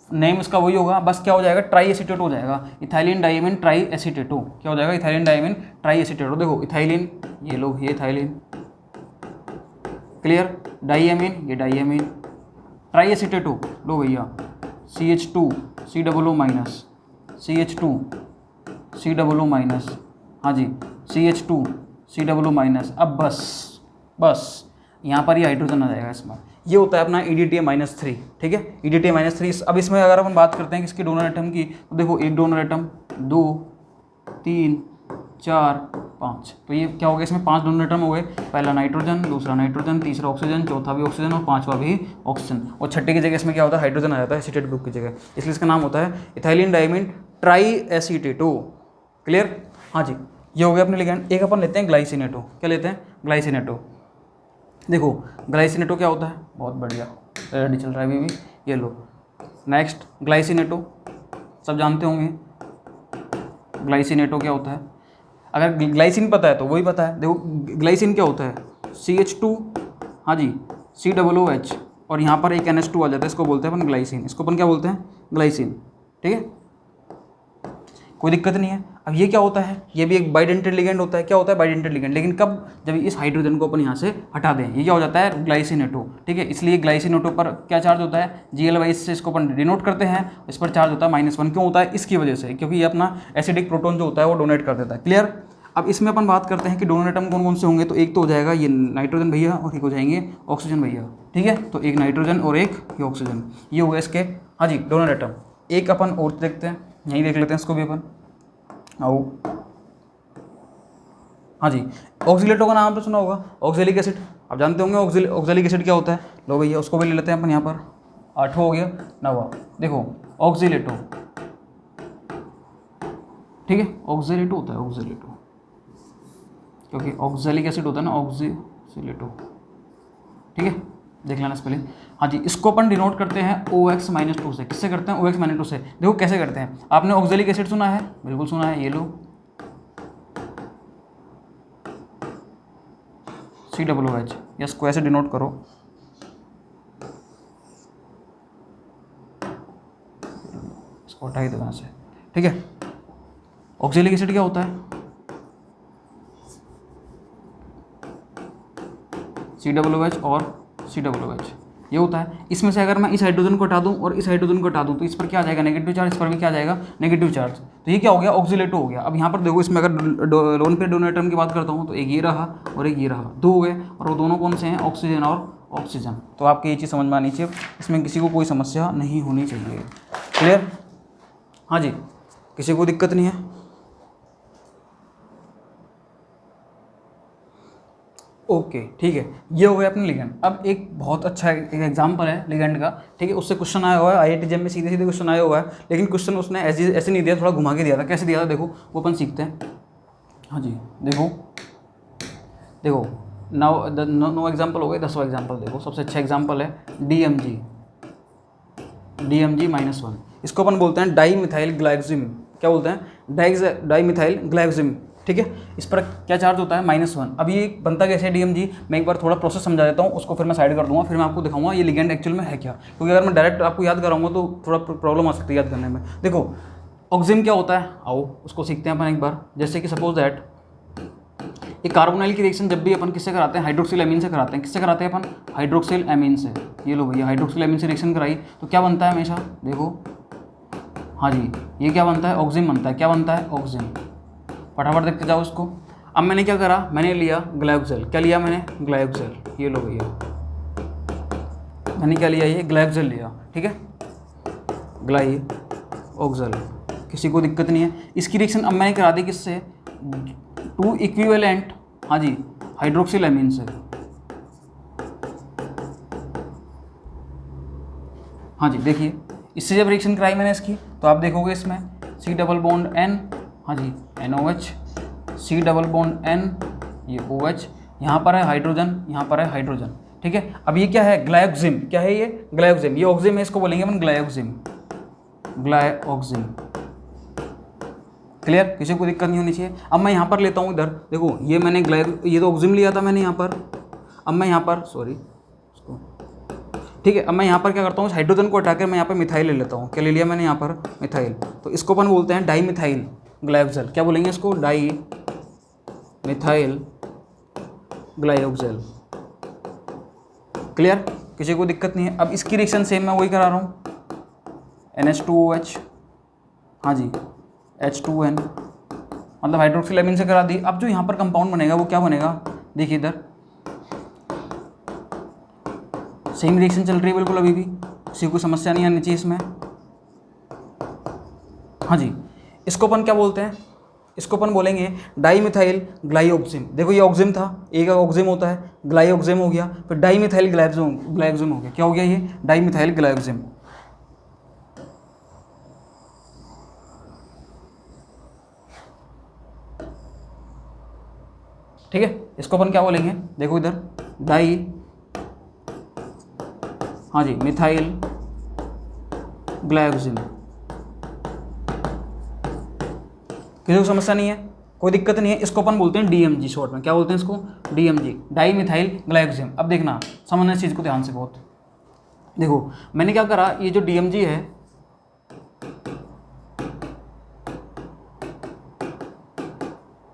नेम इसका वही होगा, बस क्या हो जाएगा, ट्राई एसीटेट हो जाएगा, इथाइलिन डाइमीन ट्राई एसीटेटो। क्या हो जाएगा, इथाइलिन डाइमीन ट्राई एसीटेटो। देखो इथाइलिन, ये लो ये इथाइलिन, क्लियर, डाइएमीन ये डाइएमीन, ट्राई एसीटेटो लो भैया CH2 COO-, CH2 COO-, हाँ जी CH2 COO-। अब बस यहाँ पर ही हाइड्रोजन आ जाएगा इसमें। ये होता है अपना EDTA -3, ठीक है, EDTA -3। अब इसमें अगर अपन बात करते हैं किसके डोनर एटम की, तो देखो एक डोनर एटम, 2 3 4 5, तो ये क्या हो गया, इसमें 5 डोनर एटम हो गए। पहला नाइट्रोजन, दूसरा नाइट्रोजन, तीसरा ऑक्सीजन, चौथा भी ऑक्सीजन और पांचवा भी ऑक्सीजन, और छठे की जगह इसमें क्या होता है, हाइड्रोजन आ जाता है एसीटेट ग्रुप की जगह, इसलिए इसका नाम होता है इथाइलिन डाइमीन ट्राई एसीटेटो। क्लियर, हाँ जी, ये हो गया अपने लिगेंड। एक अपन लेते हैं ग्लाइसिनेटो। क्या लेते हैं, ग्लाइसिनेटो। देखो ग्लाइसिनेटो क्या होता है, बहुत बढ़िया, रेडी चल रहा है अभी भी, ये लो। नेक्स्ट ग्लाइसिनेटो, सब जानते होंगे ग्लाइसिनेटो क्या होता है। अगर ग्लाइसिन पता है तो वही पता है। देखो ग्लाइसिन क्या होता है, CH2, हाँ जी COOH, और यहाँ पर एक NH2 आ जाता है, इसको बोलते हैं अपन ग्लाइसिन। इसको अपन क्या बोलते हैं, ग्लाइसिन, ठीक है, कोई दिक्कत नहीं है। अब ये क्या होता है, ये भी एक बाइडेंटेड लिगेंड होता है। क्या होता है, बाइडेंटेड लिगेंड, लेकिन कब, जब इस हाइड्रोजन को अपन यहाँ से हटा दें, ये क्या हो जाता है, ग्लाइसिनेटो, ठीक है। इसलिए ग्लाइसिनेटो पर क्या चार्ज होता है, Gl से इसको अपन डिनोट करते हैं, इस पर चार्ज होता है -1। क्यों होता है, इसकी वजह से, क्योंकि ये अपना एसिडिक प्रोटोन जो होता है वो डोनेट कर देता है। क्लियर। अब इसमें अपन बात करते हैं कि डोनर एटम कौन कौन से होंगे, तो एक तो हो जाएगा ये नाइट्रोजन भैया, और एक हो जाएंगे ऑक्सीजन भैया, ठीक है। तो एक नाइट्रोजन और एक ये ऑक्सीजन, ये हो गया इसके, हाँ जी, डोनर एटम। एक अपन और देखते हैं, यहीं देख लेते हैं इसको भी अपन, आओ, हाँ जी, ऑक्सीलेटो का नाम तो सुना होगा, ऑक्जेलिक एसिड, आप जानते होंगे ऑक्जेलिक एसिड क्या होता है। लो भैया उसको भी ले लेते हैं अपन यहाँ पर, 8 हो गया, 9। देखो ऑक्सीलेटो, ठीक है, ऑक्जेलेटो होता है, ऑक्जेलेटो, क्योंकि ऑक्जेलिक एसिड होता है ना, ऑक्सीलेटो, ठीक है, देख लेना पहले। हाँ जी, इसको अपन डिनोट करते हैं OX -2 से। किससे करते हैं, OX -2 से। देखो कैसे करते हैं, आपने ऑक्जेलिक एसिड सुना है, बिल्कुल सुना है, ये लो COOH, या इसको ऐसे डिनोट करो, इसको हटा ही दो यहाँ से, ठीक है। ऑक्जेलिक एसिड क्या होता है, COOH और COOH, ये होता है। इसमें से अगर मैं इस हाइड्रोजन को हटा दूं और इस हाइड्रोजन को हटा दूं तो इस पर क्या आ जाएगा, नेगेटिव चार्ज, इस पर भी क्या आ जाएगा, नेगेटिव चार्ज। तो ये क्या हो गया, ऑक्सीलेटो हो गया। अब यहाँ पर देखो, इसमें अगर लोन पेयर डोनर एटम की बात करता हूँ तो एक ये रहा और एक ये रहा, 2 हो गए, और वो दोनों कौन से हैं, ऑक्सीजन और ऑक्सीजन। तो आपको ये चीज़ समझ में आनी चाहिए, इसमें किसी को कोई समस्या नहीं होनी चाहिए। क्लियर, हाँ जी, किसी को दिक्कत नहीं है। ओके, ठीक है, ये हो गया अपने लिगेंड। अब एक बहुत अच्छा एक एग्जांपल है लिगेंड का, ठीक है, उससे क्वेश्चन आया हुआ है IIT जेईई में, सीधे सीधे क्वेश्चन आया हुआ है, लेकिन क्वेश्चन उसने ऐसे नहीं दिया, थोड़ा घुमा के दिया था। कैसे दिया था, देखो वो अपन सीखते हैं। हाँ जी, देखो नो एग्जाम्पल हो गए, 10वां एग्जाम्पल देखो, सबसे अच्छा एग्जाम्पल है DMG -1। इसको अपन बोलते हैं डाई मिथाइल ग्लाइकोजिम। क्या बोलते हैं, डाई मिथाइल ग्लाइकोजिम, ठीक है। इस पर क्या चार्ज होता है, -1। अब ये बनता कैसे है DMG, मैं एक बार थोड़ा प्रोसेस समझा देता हूँ, उसको फिर मैं साइड कर दूंगा, फिर मैं आपको दिखाऊंगा ये लिगेंड एक्चुअल में है क्या, क्योंकि अगर मैं डायरेक्ट आपको याद कराऊंगा तो थोड़ा प्रॉब्लम आ सकती है याद करने में। देखो ऑक्सिम क्या होता है, आओ उसको सीखते हैं अपन एक बार। जैसे कि सपोज दैट ये कार्बोनाइल की रिएक्शन जब भी अपन किससे कराते हैं, हाइड्रोक्सिल एमीन से कराते हैं। किससे कराते हैं अपन, हाइड्रोक्सिल एमीन से। ये लो भैया, हाइड्रोक्सिल एमीन से रिएक्शन कराई तो क्या बनता है हमेशा, देखो, हाँ जी, ये क्या बनता है, ऑक्सिम बनता है। क्या बनता है, ऑक्सिम। फटाफट देखते जाओ इसको। अब मैंने क्या करा, मैंने लिया ग्लाइकोजेल। क्या लिया मैंने, ग्लाइकोजेल। ये लो भैया, मैंने क्या लिया, ये ग्लाइकोजेल लिया, ठीक है, ग्लाइकोजेल, किसी को दिक्कत नहीं है। इसकी रिएक्शन अब मैंने करा दी किससे, 2 इक्विवेलेंट, हाँ जी, हाइड्रोक्सिल एमीन से। हाँ जी, देखिए इससे जब रिएक्शन कराई मैंने इसकी, तो आप देखोगे इसमें C डबल बॉन्ड N, हाँ जी, NOH, C double bond N, ये OH, यहाँ पर है हाइड्रोजन, यहाँ पर है हाइड्रोजन, ठीक है। अब ये क्या है, ग्लाइकोजिम। क्या है ये, ग्लाइकोजिम। ये ऑक्सिम है, इसको बोलेंगे अपन ग्लाइकोजिम, ग्लाइकोजिम, क्लियर, किसी को दिक्कत नहीं होनी चाहिए। अब मैं यहाँ पर लेता हूँ इधर, देखो ये मैंने ये तो ऑक्सिजन लिया था मैंने यहाँ पर, अब मैं यहाँ पर ठीक है, अब मैं यहाँ पर क्या करता हूँ, हाइड्रोजन को हटाकर मैं यहाँ पर मिथाइल ले लेता हूँ। क्या ले लिया मैंने यहाँ पर, मिथाइल। तो इसको अपन बोलते हैं डाई मिथाइल ग्लाइकोजेल। क्या बोलेंगे इसको, डाई मिथाइल ग्लाइकोजेल। क्लियर, किसी को दिक्कत नहीं है। अब इसकी रिएक्शन सेम मैं वही करा रहा हूँ, NH2OH, हाँ जी H2N, मतलब हाइड्रोक्सिल से करा दी। अब जो यहाँ पर कंपाउंड बनेगा वो क्या बनेगा, देखिए इधर सेम रिएक्शन चल रही है बिल्कुल, अभी भी किसी को समस्या नहीं आनी चाहिए इसमें। हाँ जी, इसको अपन क्या बोलते हैं, इसको अपन बोलेंगे डाई मिथाइल ग्लाइकोजेम। देखो ये ऑक्सिजन था, एक ऑक्सिजन होता है, ग्लाइकोजेम हो गया, फिर डाई मिथाइल ग्लाइकोजेम हो गया। क्या हो गया ये, डाई मिथाइल ग्लाइकोजेम। ठीक है, इसको अपन क्या बोलेंगे, देखो इधर डाई, हाँ जी मिथाइल ग्लाइकोजेन। किसी को समस्या नहीं है, कोई दिक्कत नहीं है। इसको अपन बोलते हैं DMG, शॉर्ट में क्या बोलते हैं इसको, DMG, डाई मिथाइल ग्लाइकोजेन। अब देखना, समझना इस चीज़ को ध्यान से बहुत। देखो मैंने क्या करा, ये जो DMG है,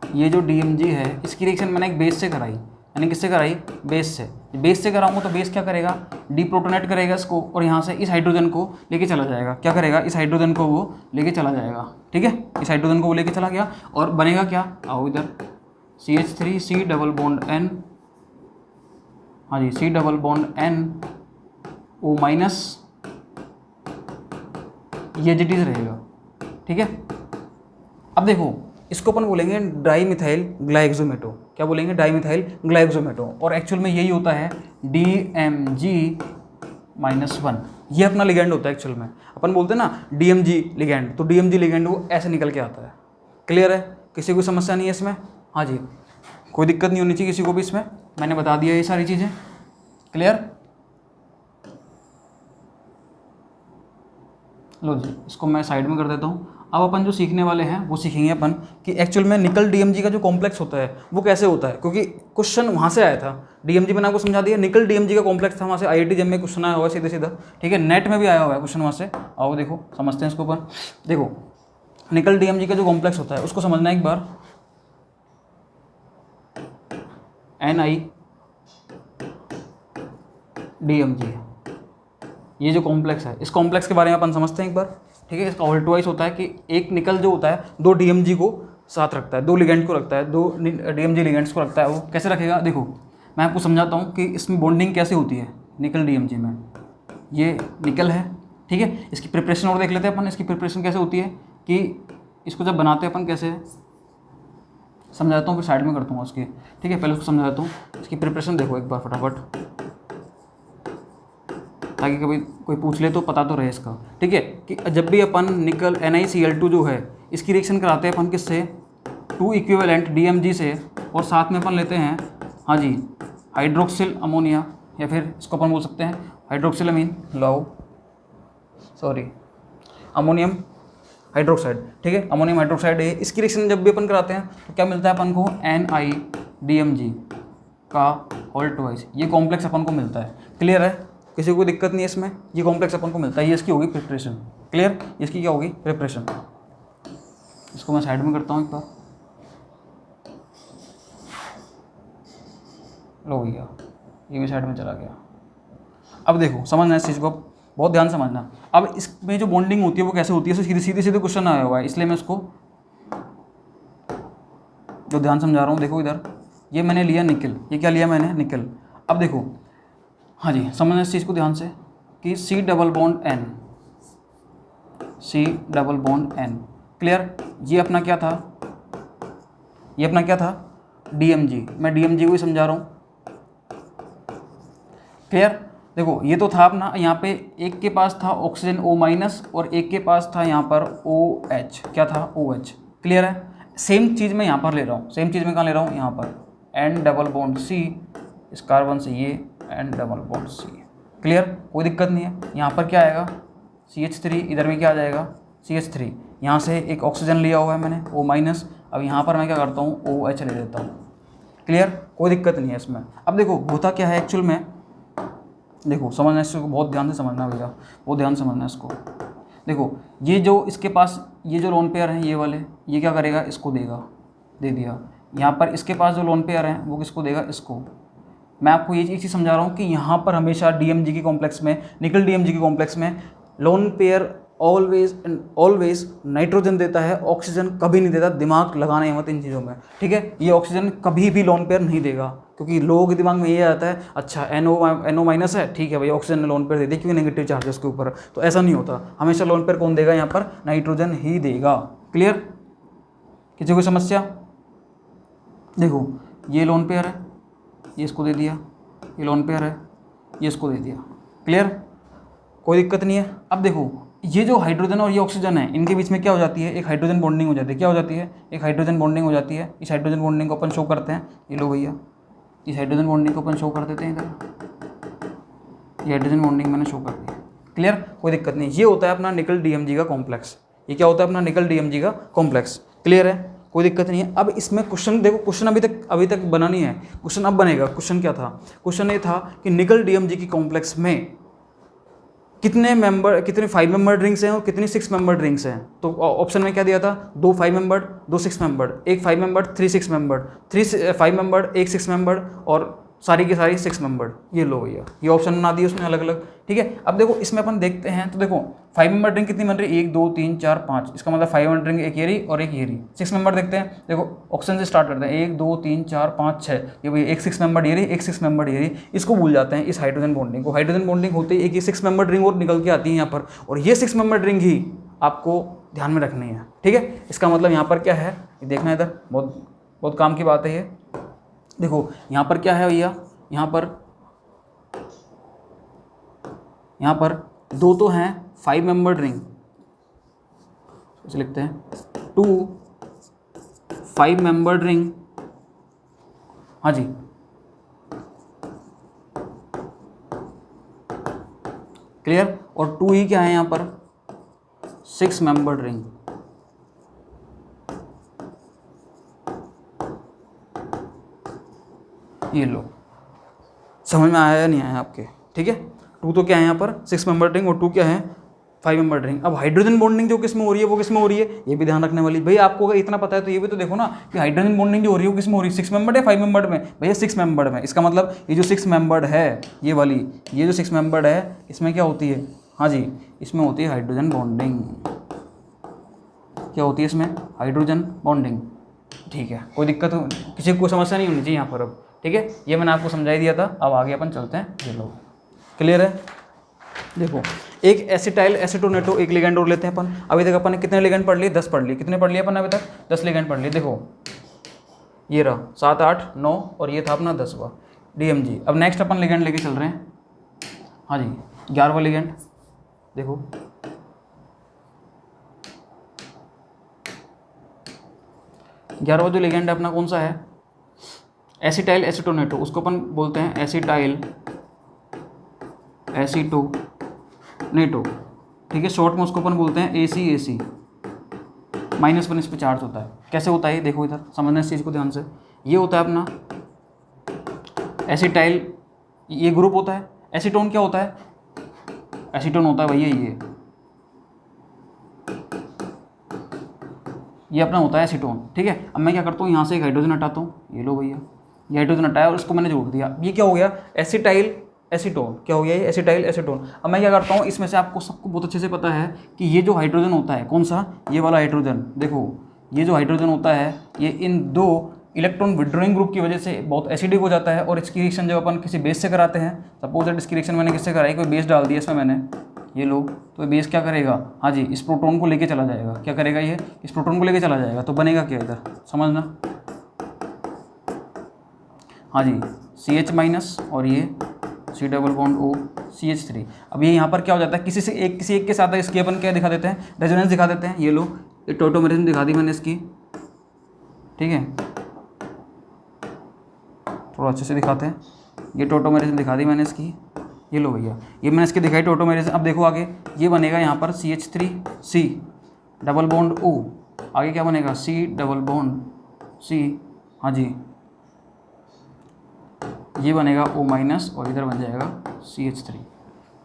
ये जो DMG है इसकी रिएक्शन मैंने एक बेस से कराई, यानी किससे कराई, बेस से। बेस से कराऊंगा तो बेस क्या करेगा, डीप्रोटोनेट करेगा इसको, और यहाँ से इस हाइड्रोजन को लेके चला जाएगा। क्या करेगा, इस हाइड्रोजन को वो लेके चला जाएगा। ठीक है, इस हाइड्रोजन को वो लेके चला गया, और बनेगा क्या, आओ इधर CH3 डबल बॉन्ड N, हाँ जी C double bond N O minus, ये एजिटीज रहेगा। ठीक है, अब देखो इसको अपन बोलेंगे डाई मिथाइल ग्लाइकोजेमेटो। क्या बोलेंगे, डाई मिथाइल ग्लाइकोजेमेटो, और एक्चुअल में यही होता है DMG-1। ये अपना लिगेंड होता है एक्चुअल में। अपन बोलते हैं ना DMG लिगेंड, तो DMG लिगेंड वो ऐसे निकल के आता है। क्लियर है, किसी को समस्या नहीं है इसमें, हाँ जी कोई दिक्कत नहीं होनी चाहिए किसी को भी इसमें, मैंने बता दिया ये सारी चीज़ें। क्लियर, लो जी इसको मैं साइड में कर देता हूँ। अब अपन जो सीखने वाले हैं वो सीखेंगे अपन कि एक्चुअल में निकल DMG का जो कॉम्प्लेक्स होता है वो कैसे होता है, क्योंकि क्वेश्चन वहाँ से आया था। DMG मैंने आपको समझा दिया, निकल DMG का कॉम्प्लेक्स था, वहाँ से IIT जेईई में क्वेश्चन आया हुआ है सीधे सीधा। ठीक है, नेट में भी आया हुआ है क्वेश्चन वहाँ से। आओ देखो समझते हैं इसको अपन। देखो निकल DMG का जो कॉम्प्लेक्स होता है उसको समझना एक बार, NiDMG, ये जो कॉम्प्लेक्स है इस कॉम्प्लेक्स के बारे में अपन समझते हैं एक बार। ठीक है, इसका ऑल्टवाइज होता है कि एक निकल जो होता है दो DMG को साथ रखता है, दो लिगेंड को रखता है, दो DMG लिगेंड्स को रखता है। वो कैसे रखेगा, देखो मैं आपको समझाता हूँ कि इसमें बॉन्डिंग कैसे होती है निकल DMG में। ये निकल है, ठीक है, इसकी प्रिपरेशन और देख लेते हैं अपन। इसकी प्रिपरेशन कैसे होती है कि इसको जब बनाते हैं अपन कैसे समझाता हूँ, फिर साइड में करता हूँ उसकी। ठीक है, पहले उसको समझाता हूँ। इसकी प्रिपरेशन देखो एक बार फटाफट, ताकि कभी कोई पूछ ले तो पता तो रहे इसका। ठीक है, कि जब भी अपन निकल NiCl2 जो है इसकी रिएक्शन कराते हैं अपन किससे, 2 इक्विवेलेंट DMG से, और साथ में अपन लेते हैं हाँ जी हाइड्रोक्सिल अमोनिया, या फिर इसको अपन बोल सकते हैं हाइड्रोक्सिलामीन, अमोनियम हाइड्रोक्साइड। ठीक है, अमोनियम हाइड्रोक्साइड है। इसकी रिएक्शन जब भी अपन कराते हैं तो क्या मिलता है अपन को, NiDMG का ऑल्टवाइज ये कॉम्प्लेक्स अपन को मिलता है। क्लियर है, किसी को दिक्कत नहीं है इसमें, ये कॉम्प्लेक्स अपन को मिलता है। ये इसकी होगी प्रिपरेशन। क्लियर, इसकी क्या होगी, प्रिपरेशन। इसको मैं साइड में करता हूँ एक बार, लो भैया ये भी साइड में चला गया। अब देखो समझना इस चीज़ को, बहुत ध्यान समझना। अब इसमें जो बॉन्डिंग होती है वो कैसे होती है, सीधे सीधे क्वेश्चन आया हुआ है, इसलिए मैं इसको जो ध्यान समझा रहा हूँ। देखो इधर ये मैंने लिया निकल, ये क्या लिया मैंने, निकल। अब देखो हाँ जी समझना इस चीज़ को ध्यान से कि C double bond N। Clear, ये अपना क्या था, ये अपना क्या था, DMG। मैं DMG को ही समझा रहा हूँ। क्लियर, देखो ये तो था अपना, यहाँ पे एक के पास था ऑक्सीजन O- और एक के पास था यहाँ पर OH। क्या था, OH। क्लियर है, सेम चीज़ मैं यहाँ पर ले रहा हूँ, सेम चीज़ मैं कहाँ ले रहा हूँ, यहाँ पर N डबल बॉन्ड C, इस कार्बन से ये N double bond C। Clear, कोई दिक्कत नहीं है। यहाँ पर क्या आएगा, CH3, इधर में क्या आ जाएगा CH3, यहाँ से एक ऑक्सीजन लिया हुआ है मैंने O-। अब यहाँ पर मैं क्या करता हूँ OH ले लेता हूँ। क्लियर, कोई दिक्कत नहीं है इसमें। अब देखो होता क्या है एक्चुअल में, देखो समझना इसको, बहुत ध्यान से समझना भैया, बहुत ध्यान से समझना इसको। देखो ये जो इसके पास ये जो लोन पेयर हैं ये वाले, ये क्या करेगा, इसको देगा, दे दिया। यहाँ पर इसके पास जो लोन पेयर हैं वो किसको देगा, इसको। मैं आपको ये चीज़ समझा रहा हूँ कि यहाँ पर हमेशा DMG के कॉम्प्लेक्स में, निकल DMG के कॉम्प्लेक्स में lone pair always and always nitrogen देता है, ऑक्सीजन कभी नहीं देता। दिमाग लगाना मत इन चीज़ों में, ठीक है। ये ऑक्सीजन कभी भी लोन पेयर नहीं देगा, क्योंकि लोगों के दिमाग में ये आता है अच्छा NO- है, ठीक है भाई ऑक्सीजन ने लोन पेयर दे दी क्योंकि नेगेटिव चार्ज है उसके ऊपर। तो ऐसा नहीं होता, हमेशा लोन पेयर कौन देगा, यहाँ पर नाइट्रोजन ही देगा। क्लियर, किसी कोई समस्या? देखो ये लोन पेयर है, ये इसको दे दिया, ये लोन पेयर है, ये इसको दे दिया। क्लियर, कोई दिक्कत नहीं है। अब देखो ये जो हाइड्रोजन और ये ऑक्सीजन है, इनके बीच में क्या हो जाती है, एक हाइड्रोजन बॉन्डिंग हो जाती है। क्या हो जाती है, एक हाइड्रोजन बॉन्डिंग हो जाती है। इस हाइड्रोजन बॉन्डिंग को अपन शो करते हैं, ये लो भैया, इस हाइड्रोजन बॉन्डिंग को अपन शो कर देते हैं इधर, ये हाइड्रोजन बॉन्डिंग मैंने शो कर दी। क्लियर, कोई दिक्कत नहीं। ये होता है अपना निकल DMG का कॉम्प्लेक्स। ये क्या होता है, अपना निकल DMG का कॉम्प्लेक्स। क्लियर है, कोई दिक्कत नहीं है। अब इसमें क्वेश्चन देखो, क्वेश्चन अभी तक बना नहीं है, क्वेश्चन अब बनेगा। क्वेश्चन क्या था, क्वेश्चन ये था कि निकल DMG की कॉम्प्लेक्स में कितने 5 मेंबर्ड रिंग्स हैं और कितनी 6 मेंबर्ड रिंग्स हैं। तो ऑप्शन में क्या दिया था, 2 5 membered, 2 6 membered, 1 5 membered, 3 6 membered, 3 5 membered, 1 6 membered और सारी की सारी 6 मेंबर्ड। ये लो भैया, ये ऑप्शन बना दिए उसने अलग अलग, ठीक है। अब देखो इसमें अपन देखते हैं, तो देखो 5 मेंबर्ड रिंग कितनी बन रही है, 1 2 3 4 5, इसका मतलब 5 मेंबर्ड रिंग एक ये रही और एक ये रही। 6 मेंबर देखते हैं, देखो ऑप्शन से स्टार्ट करते हैं, 1 2 3 4 5 6, ये भैया एक 6 मेंबर्ड ये रही, एक 6 मेंबर्ड ये रही। इसको भूल जाते हैं, इस हाइड्रोजन बॉन्डिंग को। हाइड्रोजन बॉन्डिंग होते ही एक ये 6 मेंबर्ड रिंग और निकल के आती है यहाँ पर, और ये 6 मेंबर्ड रिंग ही आपको ध्यान में रखनी है, ठीक है। इसका मतलब यहाँ पर क्या है, ये देखना इधर, बहुत बहुत काम की बात है ये। देखो यहाँ पर क्या है भैया, यहाँ पर दो तो हैं 5 मेंबर्ड रिंग, इसे लिखते हैं 2 5 मेंबर्ड रिंग, हाँ जी। क्लियर, और 2 ही क्या है यहाँ पर, 6 मेंबर्ड रिंग। ये लो, समझ में आया या नहीं आया आपके, ठीक है। 2 तो क्या है यहाँ पर 6 मेंबर रिंग, और 2 क्या है 5 मेंबर रिंग। अब हाइड्रोजन बॉन्डिंग जो किसमें हो रही है वो किसमें हो रही है, ये भी ध्यान रखने वाली। भाई आपको अगर इतना पता है तो ये भी तो देखो ना कि हाइड्रोजन बॉन्डिंग जो हो रही है वो किसमें हो रही है, 6 मेंबर्ड है 5 मेंबर्ड में, भैया 6 मेंबर्ड में। इसका मतलब ये जो 6 मेंबर्ड है, ये वाली, ये जो 6 मेंबर्ड है, इसमें क्या होती है, हाँ जी, इसमें होती है हाइड्रोजन बॉन्डिंग। क्या होती है इसमें, हाइड्रोजन बॉन्डिंग, ठीक है। कोई दिक्कत, किसी को समस्या नहीं होनी चाहिए यहाँ पर अब, ठीक है। ये मैंने आपको समझा ही दिया था। अब आगे अपन चलते हैं, ये लो, क्लियर है। देखो एक एसिटाइल एसीटोनेटो एक लिगेंड और लेते हैं अपन। अभी तक अपन ने कितने लिगेंड पढ़ लिए, 10 पढ़ लिए। कितने पढ़ लिए अपन अभी तक, 10 लिगेंड पढ़ लिए। देखो ये रहा 7 8 9 और ये था अपना 10वां DMG। अब नेक्स्ट अपन लिगेंड लेके चल रहे हैं, हाँ जी 11वां लिगेंड। देखो 11वां जो लिगेंड है अपना कौन सा है, एसिटाइल एसीटोनेटो, उसको अपन बोलते हैं एसिटाइल एसीटोनेटो, ठीक है। शॉर्ट में उसको अपन बोलते हैं ACAC। -1 इस पर चार्ज होता है। कैसे होता है देखो इधर, समझना इस चीज़ को ध्यान से। ये होता है अपना एसिटाइल, ये ग्रुप होता है। एसीटोन क्या होता है, एसीटोन होता है भैया ये अपना होता है एसीटोन, ठीक है। अब मैं क्या करता हूँ, यहाँ से एक हाइड्रोजन हटाता हूँ, ये लो भैया, ये हाइड्रोजन हटाया और इसको मैंने जोड़ दिया। ये क्या हो गया, एसिटाइल एसीटोन। क्या हो गया ये, एसिटाइल एसीटोन। अब मैं क्या करता हूँ, इसमें से आपको सबको बहुत अच्छे से पता है कि ये जो हाइड्रोजन होता है, कौन सा, ये वाला हाइड्रोजन। देखो ये जो हाइड्रोजन होता है, ये इन 2 इलेक्ट्रॉन विड्रॉइंग ग्रुप की वजह से बहुत एसिडिक हो जाता है। और इसकी रिएक्शन जब अपन किसी बेस से कराते हैं, सपोज दैट इसकी रिएक्शन मैंने किससे कराई, कोई बेस डाल दिया इसमें मैंने, ये लो, तो बेस क्या करेगा, हाँ जी इस प्रोटॉन को लेके चला जाएगा। क्या करेगा ये, इस प्रोटॉन को लेके चला जाएगा। तो बनेगा क्या इधर, समझना, हाँ जी CH- और ये C∩O CH3। अब ये यहाँ पर क्या हो जाता है, किसी एक के साथ इसकी अपन क्या दिखा देते हैं, रेजोनेंस दिखा देते हैं। ये लो, ये टोटोमेरिज्म दिखा दी मैंने इसकी, ठीक है, थोड़ा अच्छे से दिखाते हैं। ये टोटोमेरिज्म दिखा दी मैंने इसकी, ये लो भैया, ये मैंने इसकी दिखाई टोटोमेरिज्म। अब देखो आगे ये बनेगा यहाँ पर CH3C, डबल बॉन्ड O, आगे क्या बनेगा C डबल बॉन्ड C, हाँ जी ये बनेगा O माइनस और इधर बन जाएगा CH3।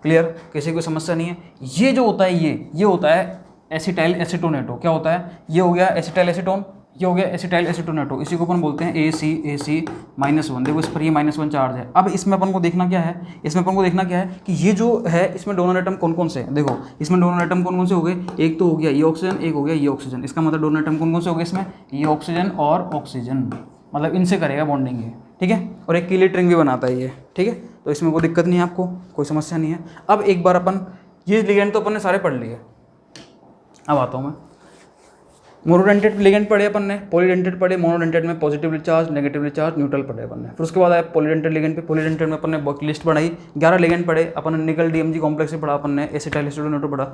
क्लियर, किसी कोई समस्या नहीं है। ये जो होता है ये होता है एसिटाइल एसीटोनेटो। क्या होता है, ये हो गया एसिटाइल एसीटोन, ये हो गया एसिटाइल एसीटोनेटो, इसी को अपन बोलते हैं AC-1। देखो इस पर ये -1 चार्ज है। अब इसमें अपन को देखना क्या है, इसमें अपन को देखना क्या है कि ये जो है इसमें डोनर एटम कौन कौन से हैं। देखो इसमें डोनर एटम कौन कौन से हो गए, एक तो हो गया ये ऑक्सीजन, एक हो गया ये ऑक्सीजन। इसका मतलब डोनर एटम कौन कौन से हो गए इसमें, ये ऑक्सीजन और ऑक्सीजन, मतलब इनसे करेगा बॉन्डिंग ये, ठीक है। और एक कीलेट रिंग भी बनाता है ये, ठीक है। तो इसमें कोई दिक्कत नहीं है, आपको कोई समस्या नहीं है। अब एक बार अपन ये लिगेंड तो अपन ने सारे पढ़ लिए, अब आता हूँ मैं। मोनोडेंटेड लिगेंड पढ़े अपन ने, पॉलीडेंटेड पढ़े, मोनोडेंटेड में positively charge, negatively charge, neutral पढ़े अपन ने। फिर उसके बाद आया पॉलीडेंटेड लिगेंड पे, पॉलीडेंटेड में अपन ने लिस्ट बढ़ाई, 11 लिगेंड पढ़े अपन ने, निकल DMG कॉम्प्लेक्स से पढ़ा अपन ने, एसिटाइल एसीटोनेटो पढ़ा।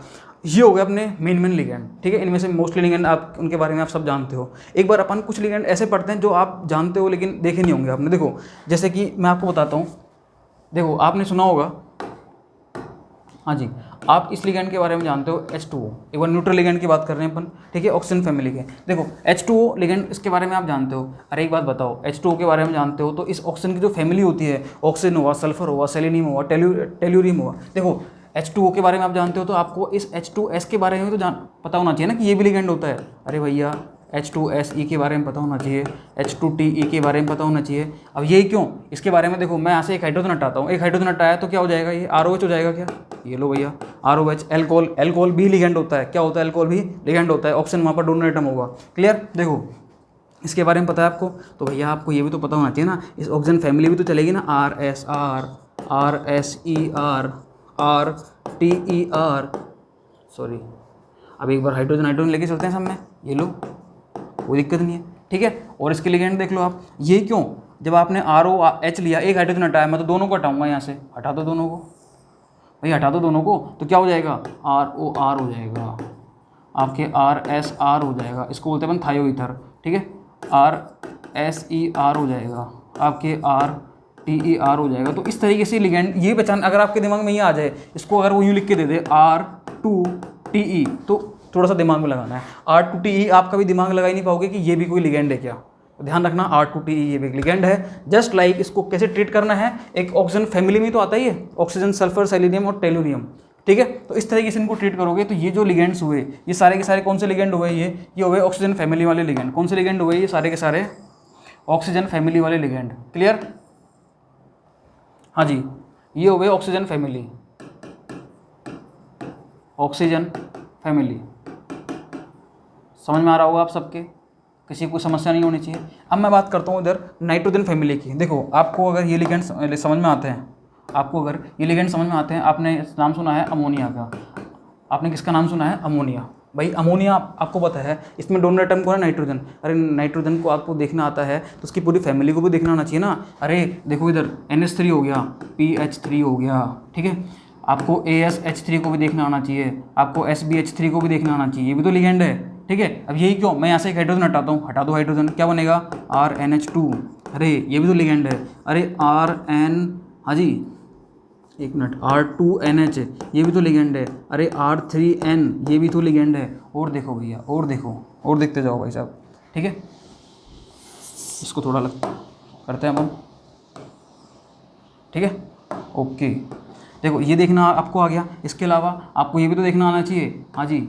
ये हो गया अपने मेन लिगेंड, ठीक है। इनमें से मोस्टली लिगेंड आप उनके बारे में आप सब जानते हो। एक बार अपन कुछ लिगेंड ऐसे पढ़ते हैं जो आप जानते हो लेकिन देखे नहीं होंगे आपने। देखो जैसे कि मैं आपको बताता हूँ, देखो आपने सुना होगा, हाँ जी, आप इस लिगेंड के बारे में जानते हो H2O। एक बार न्यूट्रल लिगेंड की बात कर रहे हैं अपन, ठीक है, ऑक्सीजन फैमिली के। देखो H2O लिगेंड, इसके बारे में आप जानते हो। अरे एक बात बताओ, H2O के बारे में जानते हो तो इस ऑक्सीजन की जो फैमिली होती है, ऑक्सीजन हुआ, सल्फर हुआ, सेलेनियम हुआ, टेल्यूरियम हुआ। देखो H2O के बारे में आप जानते हो तो आपको इस H2S के बारे में तो पता होना चाहिए ना कि ये भी लिगेंड होता है। अरे भैया H2SE के बारे में पता होना चाहिए, H2TE के बारे में पता होना चाहिए। अब यही क्यों, इसके बारे में देखो, मैं यहाँ से एक हाइड्रोजन हटाता हूँ, एक हाइड्रोजन हटाया तो क्या हो जाएगा, ये ROH हो जाएगा। क्या, ये लो भैया ROH। एल्कोहल भी लिगेंड होता है। क्या होता है, एल्कोहल भी लिगेंड होता है। ऑक्सीजन वहाँ पर डोनर एटम होगा। क्लियर, देखो इसके बारे में पता है आपको, तो भैया आपको ये भी तो पता होना चाहिए ना, इस ऑक्सीजन फैमिली भी तो चलेगी ना, RSR, RSER, RTER, सॉरी। अब एक बार हाइड्रोजन लेके चलते हैं सब में, ये लो, कोई दिक्कत नहीं है, ठीक है। और इसके लिगेंड देख लो आप, ये क्यों, जब आपने ROH लिया, एक हाइड्रोजन हटाया, मैं तो दोनों को हटाऊंगा यहाँ से, हटा दो दोनों को भाई, हटा दो दोनों को, तो क्या हो जाएगा, ROR हो जाएगा, आपके RSR हो जाएगा, इसको बोलते हैं अपन थायो ईथर, ठीक है। RSER हो जाएगा, आपके RTER हो जाएगा। तो इस तरीके से लिगेंड ये पहचान, अगर आपके दिमाग में ये आ जाए, इसको अगर वो यूँ लिख के दे दे R2TE, तो थोड़ा सा दिमाग में लगाना है। R2TE आप कभी दिमाग लगा ही नहीं पाओगे कि ये भी कोई लिगेंड है क्या। तो ध्यान रखना, R2TE ये भी लिगेंड है। जस्ट लाइक इसको कैसे ट्रीट करना है, एक ऑक्सीजन फैमिली में तो आता ही है, ऑक्सीजन, सल्फर, सेलेनियम और टेल्यूरियम, ठीक है। तो इस तरीके से इनको ट्रीट करोगे तो ये जो लिगेंड्स हुए, ये सारे के सारे कौन से लिगेंड हुए, ये हुए ऑक्सीजन फैमिली वाले लिगेंड। कौन से लिगेंड हुए, ये सारे के सारे ऑक्सीजन फैमिली वाले लिगेंड। क्लियर, हाँ जी, ये हुए ऑक्सीजन फैमिली, ऑक्सीजन फैमिली। समझ में आ रहा होगा आप सबके, किसी को समस्या नहीं होनी चाहिए। अब मैं बात करता हूँ इधर नाइट्रोजन फैमिली की। देखो आपको अगर ये लिगेंड समझ में आते हैं, आपको अगर ये लिगेंड समझ में आते हैं, आपने नाम सुना है अमोनिया का, आपने किसका नाम सुना है, अमोनिया। भाई अमोनिया आपको पता है, इसमें डोनर एटम कौन है, नाइट्रोजन। अरे नाइट्रोजन को आपको देखना आता है तो उसकी पूरी फैमिली को भी देखना आना चाहिए ना। अरे देखो इधर NH3 हो गया, PH3 हो गया, ठीक है। आपको ASH3 को भी देखना आना चाहिए, आपको SBH3 को भी देखना आना चाहिए, ये भी तो लिगेंड है, ठीक है। अब यही क्यों, मैं यहाँ से एक हाइड्रोजन हटाता हूँ, हटा दो हाइड्रोजन, क्या बनेगा, RNH2। अरे ये भी तो लिगेंड है। अरे RN, हाँ जी एक मिनट, R2NH ये भी तो लिगेंड है। अरे R3N ये भी तो लिगेंड है। और देखो भैया, और देखो, और देखते जाओ भाई साहब, ठीक है। इसको थोड़ा करते हैं हम, ठीक है, ओके। देखो ये देखना आपको आ गया। इसके अलावा आपको ये भी तो देखना आना चाहिए, हाँ जी,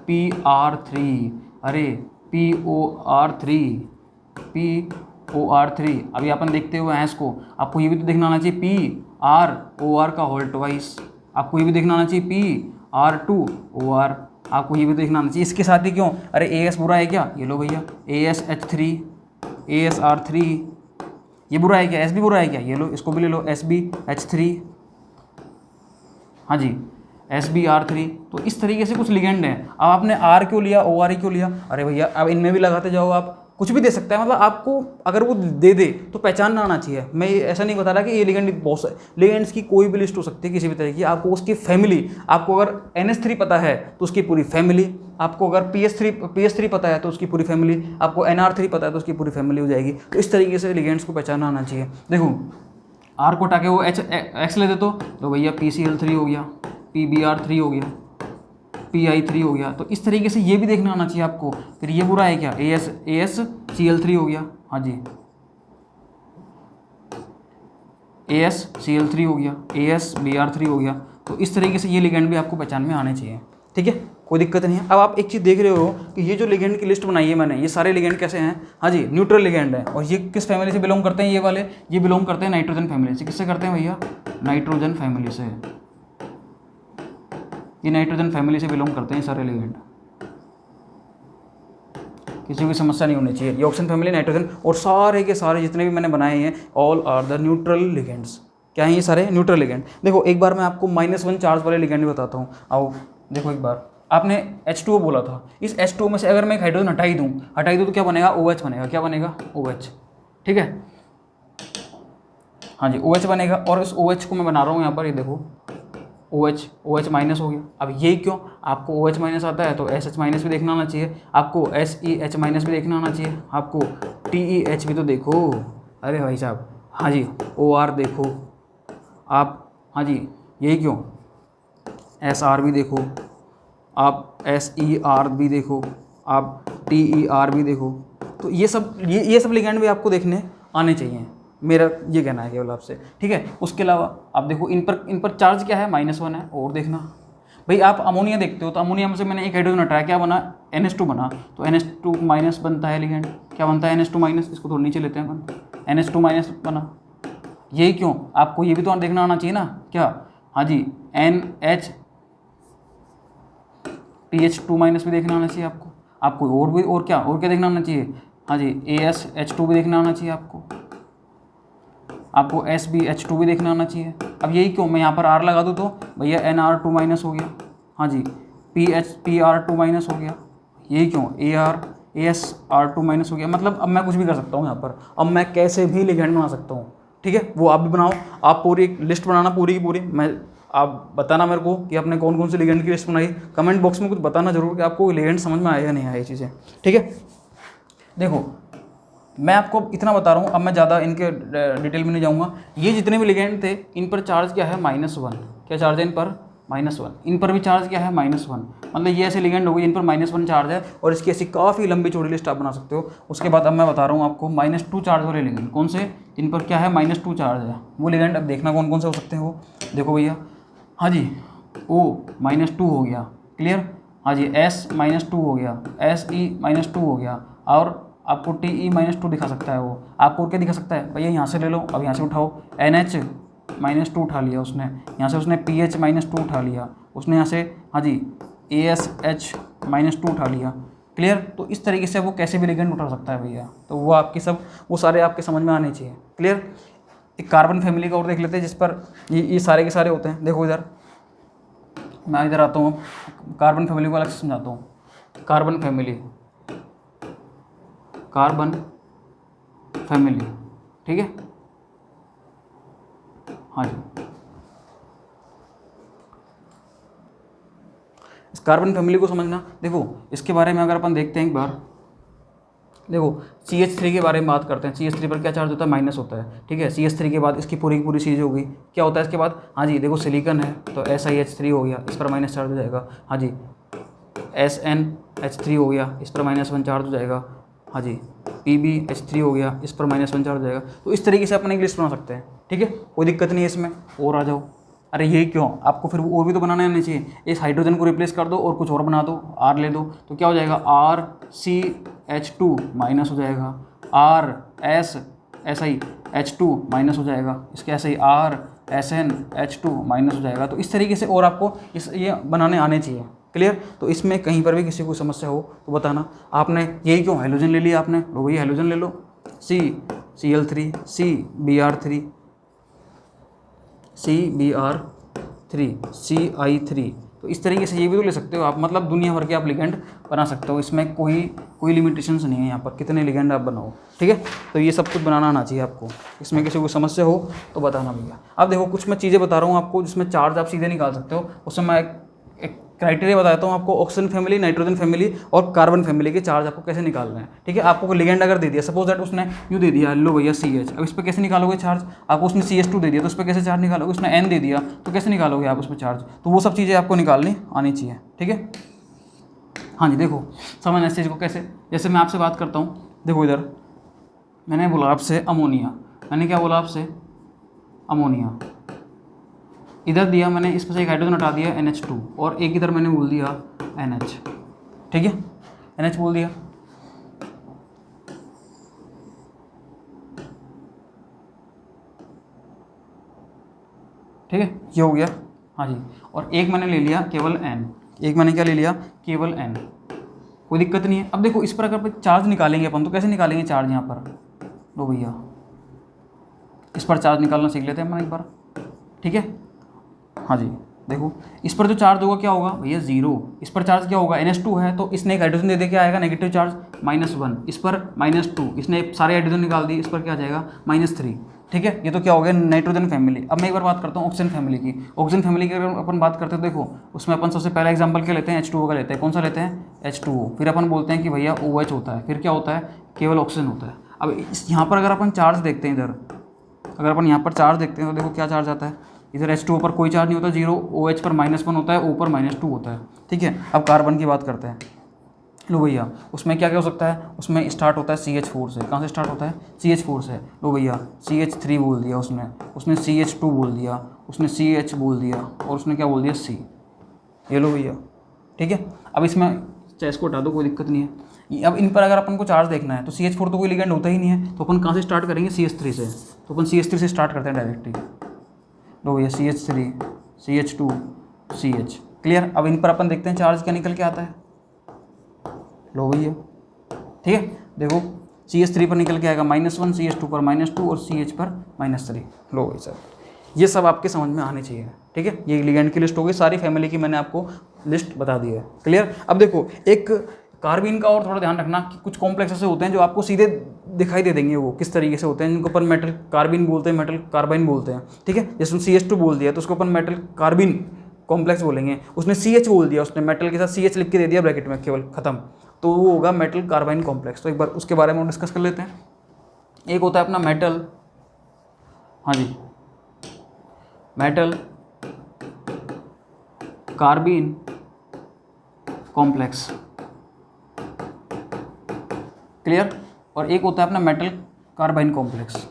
PR3, अरे POR3। अभी अपन देखते हुए हैं इसको, आपको ये भी तो देखना आना चाहिए PROR का होल ट्वाइस, आपको ये भी देखना आना चाहिए PR2OR, आपको ये भी तो देखना आना चाहिए। इसके साथ ही क्यों, अरे AS बुरा है क्या, ये लो भैया ASH3, ASR3, ये बुरा है क्या, S भी बुरा है क्या, ये लो इसको भी ले लो SBH3, हाँ जी SBR3। तो इस तरीके से कुछ लिगेंड हैं। अब आपने R क्यों लिया, OR क्यों लिया, अरे भैया अब इनमें भी लगाते जाओ, आप कुछ भी दे सकता है, मतलब आपको अगर वो दे दे तो पहचानना आना चाहिए। मैं ऐसा नहीं बता रहा कि ये लिगेंड बहुत है, लिगेंड्स की कोई भी लिस्ट हो सकती है किसी भी तरह की, आपको उसकी फैमिली, आपको अगर NH3 पता है तो उसकी पूरी फैमिली, आपको अगर PS3 पता है तो उसकी पूरी फैमिली, आपको NR3 पता है तो उसकी पूरी फैमिली हो जाएगी। तो इस तरीके से लिगेंड्स को पहचानना आना चाहिए। देखो R को हटा के वो X ले दे तो भैया PCl3 हो गया, PBr3 हो गया, PI3 हो गया। तो इस तरीके से ये भी देखना आना चाहिए आपको। फिर ये पूरा है क्या, AsCl3 हो गया, हाँ जी, AsCl3 हो गया, AsBr3 हो गया। तो इस तरीके से ये लिगेंड भी आपको पहचान में आने चाहिए, ठीक है, कोई दिक्कत नहीं है। अब आप एक चीज़ देख रहे हो कि ये जो लिगेंड की लिस्ट बनाई है मैंने, ये सारे लिगेंड कैसे हैं, हाँ जी, न्यूट्रल लिगेंड है। और ये किस फैमिली से बिलोंग करते हैं, ये वाले, ये बिलोंग करते हैं नाइट्रोजन फैमिली से। किससे करते हैं भैया, नाइट्रोजन फैमिली से। ये नाइट्रोजन फैमिली से बिलोंग करते हैं सारे लिगेंड, किसी को समस्या नहीं होनी चाहिए। ये ऑक्सीजन फैमिली, नाइट्रोजन, और सारे के सारे जितने भी मैंने बनाए हैं all are the neutral ligands. क्या है ये सारे न्यूट्रल लिगेंड। देखो एक बार मैं आपको -1 चार्ज वाले लिगेंड भी बताता हूँ। आओ देखो, एक बार आपने H2O बोला था, इस H2O में से अगर मैं एक हाइड्रोजन हटा ही दूँ तो क्या बनेगा, OH बनेगा। क्या बनेगा, OH, ठीक है, हाँ जी, OH बनेगा। और इस OH को मैं बना रहा हूँ यहाँ पर, ये देखो OH माइनस हो गया। अब ये क्यों, आपको OH माइनस आता है तो SH माइनस भी देखना आना चाहिए, आपको SEH माइनस भी देखना आना चाहिए, आपको TEH भी तो देखो। अरे भाई साहब, हाँ जी, OR देखो आप, हाँ जी, यही क्यों, SR भी देखो आप, SER भी देखो आप, TER भी देखो। तो ये सब लिगेंड भी आपको देखने आने चाहिए, मेरा ये कहना है केवल आपसे, ठीक है। उसके अलावा आप देखो इन पर चार्ज क्या है, -1 है। और देखना भाई, आप अमोनिया देखते हो तो अमोनिया में से मैंने एक हाइड्रोजन हटाया, क्या बना, NH2 बना। तो NH2 माइनस बनता है लिगेंड, क्या बनता है, NH2 माइनस। इसको थोड़ा नीचे लेते हैं अपन, NH2 माइनस बना। यही क्यों, आपको ये भी तो देखना आना चाहिए ना, क्या, हाँ जी, NH2 माइनस भी देखना आना चाहिए आपको और क्या देखना आना चाहिए, हाँ जी, AsH2 भी देखना आना चाहिए आपको SbH2 भी देखना आना चाहिए। अब यही क्यों, मैं यहाँ पर R लगा दूँ तो भैया NR2 माइनस हो गया, हाँ जी, PR2 माइनस हो गया। यही क्यों, ASR2 माइनस हो गया। मतलब अब मैं कुछ भी कर सकता हूँ यहाँ पर, अब मैं कैसे भी लिगेंड बना सकता हूँ, ठीक है। वो आप भी बनाओ, आप पूरी एक लिस्ट बनाना पूरी की पूरी। आप बताना मेरे को कि आपने कौन कौन सी लिगेंड की लिस्ट बनाई, कमेंट बॉक्स में कुछ बताना जरूर कि आपको लिगेंड समझ में आया या नहीं आया ये चीज़ें, ठीक है। देखो मैं आपको इतना बता रहा हूँ, अब मैं ज़्यादा इनके डिटेल में नहीं जाऊँगा। ये जितने भी लिगेंड थे इन पर चार्ज क्या है, -1। क्या चार्ज है इन पर, -1। इन पर भी चार्ज क्या है, -1। मतलब ये ऐसे लिगेंड हो गए इन पर -1 चार्ज है। और इसकी ऐसी काफ़ी लंबी चौड़ी लिस्ट आप बना सकते हो। उसके बाद अब मैं बता रहा हूँ आपको -2 चार्ज वाले लिगेंड कौन से, इन पर क्या है, -2 चार्ज है वो लिगेंड। अब देखना कौन कौन से हो सकते हैं वो, देखो भैया, हाँ जी, O -2 हो गया, क्लियर, हाँ जी, S -2 हो गया, SE -2 हो गया। और आपको TE -2 दिखा सकता है वो। आपको क्या दिखा सकता है भैया, यहाँ से ले लो, अब यहाँ से उठाओ, NH -2 उठा लिया उसने, यहाँ से उसने PH -2 उठा लिया उसने, यहाँ से, हाँ जी, ASH -2 उठा लिया, क्लियर। तो इस तरीके से वो कैसे भी लिगेंड उठा सकता है भैया। तो वो आपकी वो सारे आपके समझ में आने चाहिए, क्लियर। एक कार्बन फैमिली का और देख लेते हैं जिस पर ये सारे के सारे होते हैं। देखो इधर मैं इधर आता हूँ, कार्बन फैमिली को अलग से समझाता हूँ। कार्बन फैमिली, ठीक है, हाँ जी। इस कार्बन फैमिली को समझना, देखो इसके बारे में अगर अपन देखते हैं एक बार, देखो CH3 के बारे में बात करते हैं। CH3 पर क्या चार्ज होता है, माइनस होता है, ठीक है। CH3 के बाद इसकी पूरी की पूरी चीज़ होगी, क्या होता है इसके बाद, हाँ जी, देखो सिलिकॉन है तो SiH3 हो गया, इस पर माइनस चार्ज हो जाएगा, हाँ जी। SnH3 हो गया, इस पर -1 चार्ज हो जाएगा, हाँ जी। PbH3 हो गया, इस पर -1 चार्ज हो जाएगा। तो इस तरीके से अपन एक लिस्ट बना सकते हैं, ठीक है, कोई दिक्कत नहीं है इसमें। और आ जाओ, अरे यही क्यों, आपको फिर और भी तो बनाना आना चाहिए। इस हाइड्रोजन को रिप्लेस कर दो और कुछ और बना दो, R ले दो, तो क्या हो जाएगा, RCH2 माइनस हो जाएगा, RSSiH2 माइनस हो जाएगा, इसके ऐसे ही RSnH2 माइनस हो जाएगा। तो इस तरीके से और आपको ये बनाने आने चाहिए, क्लियर। तो इसमें कहीं पर भी किसी को समस्या हो तो बताना। आपने यही क्यों हाइड्रोजन ले लिया आपने, लो भैया हाइड्रोजन ले लो, CCl3 CBr3 CBr3 CI3। तो इस तरीके से ये भी तो ले सकते हो आप, मतलब दुनिया भर के आप लिगेंड बना सकते हो। इसमें कोई लिमिटेशंस नहीं है यहाँ पर, कितने लिगेंड आप बनाओ, ठीक है। तो ये सब कुछ बनाना आना चाहिए आपको। इसमें किसी को समस्या हो तो बताना भैया। अब देखो कुछ मैं चीज़ें बता रहा हूँ आपको जिसमें चार्ज आप सीधे निकाल सकते हो। उसमें मैं एक क्राइटेरिया बताता हूँ आपको, ऑक्सीजन फैमिली, नाइट्रोजन फैमिली और कार्बन फैमिली के चार्ज आपको कैसे निकालना है। ठीक है, आपको लिगेंड अगर दे दिया, सपोज दैट उसने यूँ दे दिया, लो भैया CH, अब इस पर कैसे निकालोगे चार्ज? आपको उसने CH2 दे दिया तो उस पर कैसे चार्ज निकालोगे? उसने N दे दिया तो कैसे निकालोगे आप उस पर चार्ज? तो वो सब चीज़ें आपको निकालनी आनी चाहिए। ठीक है, हाँ जी, देखो समझना इस चीज़ को कैसे। जैसे मैं आपसे बात करता हूँ, देखो इधर मैंने बोला आपसे अमोनिया, मैंने क्या बोला आपसे? अमोनिया। इधर दिया मैंने, इस पर से एक हाइड्रोजन हटा दिया NH2, और एक इधर मैंने बोल दिया NH। ठीक है, NH बोल दिया। ठीक है, ये हो गया। हाँ जी, और एक मैंने ले लिया केवल N, एक मैंने क्या ले लिया? केवल N। कोई दिक्कत नहीं है। अब देखो इस पर अगर चार्ज निकालेंगे अपन तो कैसे निकालेंगे चार्ज? यहाँ पर लो भैया, इस पर चार्ज निकालना सीख लेते हैं अपन एक बार। ठीक है, हाँ जी, देखो इस पर जो चार्ज होगा क्या होगा भैया? 0। इस पर चार्ज क्या होगा? NH2 है तो इसने एक हाइड्रोजन दे दे, क्या आएगा? Negative charge -1। इस पर -2, इसने सारे हाइड्रोजन निकाल दिए, इस पर क्या आ जाएगा? -3। ठीक है, ये तो क्या हो गया? Nitrogen family. अब मैं एक बार बात करता हूँ ऑक्सीजन फैमिली की। ऑक्सीजन फैमिली की अगर अपन बात करते हैं तो देखो उसमें अपन सबसे पहला एग्जाम्पल क्या लेते हैं? H2O का लेते हैं। कौन सा लेते हैं? H2O। फिर अपन बोलते हैं कि भैया OH होता है, फिर क्या होता है? केवल ऑक्सीजन होता है। अब इस यहाँ पर अगर अपन चार्ज देखते हैं, इधर अगर अपन यहाँ पर चार्ज देखते हैं तो देखो क्या चार्ज आता है? इधर H2O पर कोई चार्ज नहीं होता, 0। OH पर -1 होता है, O पर -2 होता है। ठीक है, अब कार्बन की बात करते हैं। लो भैया, उसमें क्या क्या हो सकता है? उसमें स्टार्ट होता है CH4 से। कहाँ से स्टार्ट होता है? CH4 से। लो भैया, CH3 बोल दिया उसने CH2 बोल दिया, उसने CH बोल दिया, और उसने क्या बोल दिया? C। ये लो भैया, ठीक है। अब इसमें चाहे इसको हटा दो, कोई दिक्कत नहीं है। अब इन पर अगर अपन को चार्ज देखना है तो CH4 तो कोई लिगेंड होता ही नहीं है, तो अपन कहाँ से स्टार्ट करेंगे? CH3 से। तो अपन CH3 से स्टार्ट करते हैं डायरेक्टली। लो भैया, CH3, CH2, CH। क्लियर। अब इन पर अपन देखते हैं चार्ज क्या निकल के आता है। लो भैया, ठीक है, देखो CH3 पर निकल के आएगा -1, CH2 पर -2 और CH पर -3। लो भाई साहब, ये सब आपके समझ में आने चाहिए। ठीक है, ये लिगेंड की लिस्ट हो गई, सारी फैमिली की मैंने आपको लिस्ट बता दी है। क्लियर। अब देखो एक कार्बिन का और थोड़ा ध्यान रखना कि कुछ कॉम्प्लेक्स ऐसे होते हैं जो आपको सीधे दिखाई दे देंगे वो किस तरीके से होते हैं, जिनको अपन मेटल कार्बिन बोलते हैं, मेटल कार्बाइन बोलते हैं। ठीक है, जैसे CH2 बोल दिया तो उसको अपन मेटल कार्बिन कॉम्प्लेक्स बोलेंगे। उसने CH बोल दिया, उसने मेटल के साथ CH लिख के दे दिया ब्रैकेट में केवल, खत्म, तो वो होगा मेटल कार्बाइन कॉम्प्लेक्स। तो एक बार उसके बारे में डिस्कस कर लेते हैं। एक होता है अपना मेटल, हाँ जी, मेटल कार्बिन कॉम्प्लेक्स। क्लियर। और एक होता है अपना metal carbyne complex,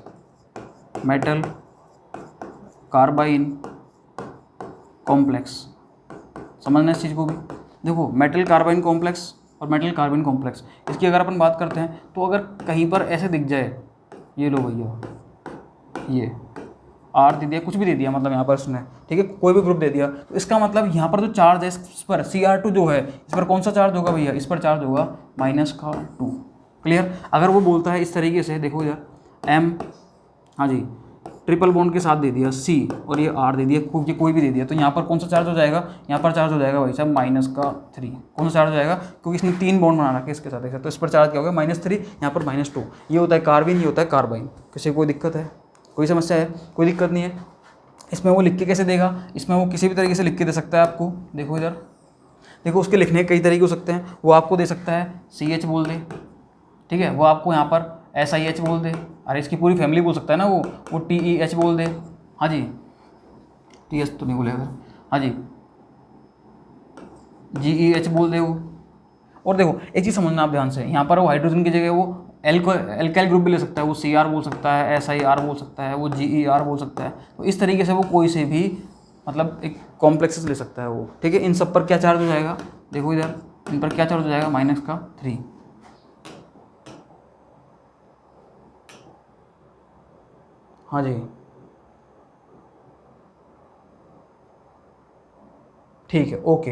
metal carbyne complex. समझना इस चीज़ को भी। देखो मेटल कार्बाइन कॉम्प्लेक्स और मेटल कार्बाइन कॉम्प्लेक्स, इसकी अगर अपन बात करते हैं तो अगर कहीं पर ऐसे दिख जाए, ये लो भैया, ये R दे दिया, कुछ भी दे दिया, मतलब यहाँ पर उसने, ठीक है, कोई भी ग्रुप दे दिया, तो इसका मतलब यहाँ पर जो चार्ज है इस पर Cr2 जो है, इस पर कौन सा चार्ज होगा भैया? इस पर चार्ज होगा -2। क्लियर। अगर वो बोलता है इस तरीके से, देखो यार M, हाँ जी, ट्रिपल बॉन्ड के साथ दे दिया C और ये R दे दिया, कोई भी दे दिया, तो यहाँ पर कौन सा चार्ज हो जाएगा? यहाँ पर चार्ज हो जाएगा भाई साहब -3। कौन सा चार्ज हो जाएगा? क्योंकि इसने 3 बॉन्ड बना रखे इसके साथ, तो इस पर चार्ज क्या होगा? -3, यहाँ पर -2। ये होता है कार्बिन, ये होता है कार्बाइन। किसी को कोई दिक्कत है? कोई समस्या है? कोई दिक्कत नहीं है। इसमें वो लिख के कैसे देगा? इसमें वो किसी भी तरीके से लिख के दे सकता है आपको। देखो इधर, देखो उसके लिखने के कई तरीके हो सकते हैं। वो आपको दे सकता है CH बोल दे, ठीक है, वो आपको यहाँ पर SiH बोल दे, अरे इसकी पूरी फैमिली बोल सकता है ना, वो TeH बोल दे, हाँ जी, TH तो नहीं बोलेगा, हाँ जी, GeH बोल दे वो। और देखो एक चीज़ समझना आप ध्यान से, यहाँ पर वो हाइड्रोजन की जगह वो एल्काइल ग्रुप भी ले सकता है, वो Cr बोल सकता है, SiR बोल सकता है, वो GeR बोल सकता है। तो इस तरीके से वो कोई से भी मतलब एक कॉम्प्लेक्सेस ले सकता है वो। ठीक है, इन सब पर क्या चार्ज हो जाएगा? देखो इधर, इन पर क्या चार्ज हो जाएगा? -3। हाँ जी, ठीक है, ओके।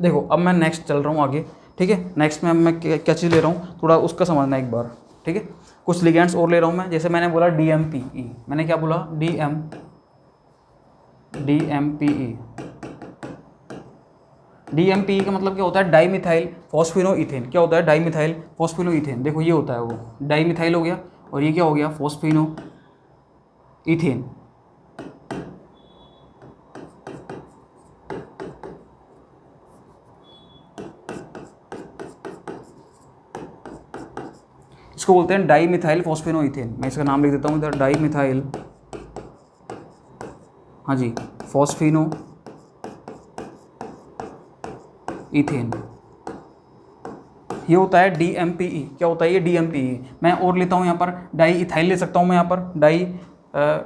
देखो अब मैं नेक्स्ट चल रहा हूँ आगे। ठीक है, नेक्स्ट में मैं क्या चीज़ ले रहा हूँ, थोड़ा उसका समझना एक बार। ठीक है, कुछ लिगेंड्स और ले रहा हूँ मैं। जैसे मैंने बोला DMPE, मैंने क्या बोला? DMPE। DMPE का मतलब क्या होता है? Di methyl phosphinoethane. क्या होता है? Di methyl phosphinoethane. देखो ये होता है वो डाई मिथाइल हो गया, और ये क्या हो गया? फॉस्फिनोइथेन। इसको बोलते हैं डाई मिथाइल फॉस्फेनोइथेन। मैं इसका नाम लिख देता हूँ इधर, डाई मिथाइल, हाँ जी, फॉस्फिनो इथेन। ये होता है DMPE। क्या होता है ये? DMPE। मैं और लेता हूँ यहाँ पर डाई इथाइल ले सकता हूँ मैं यहाँ पर,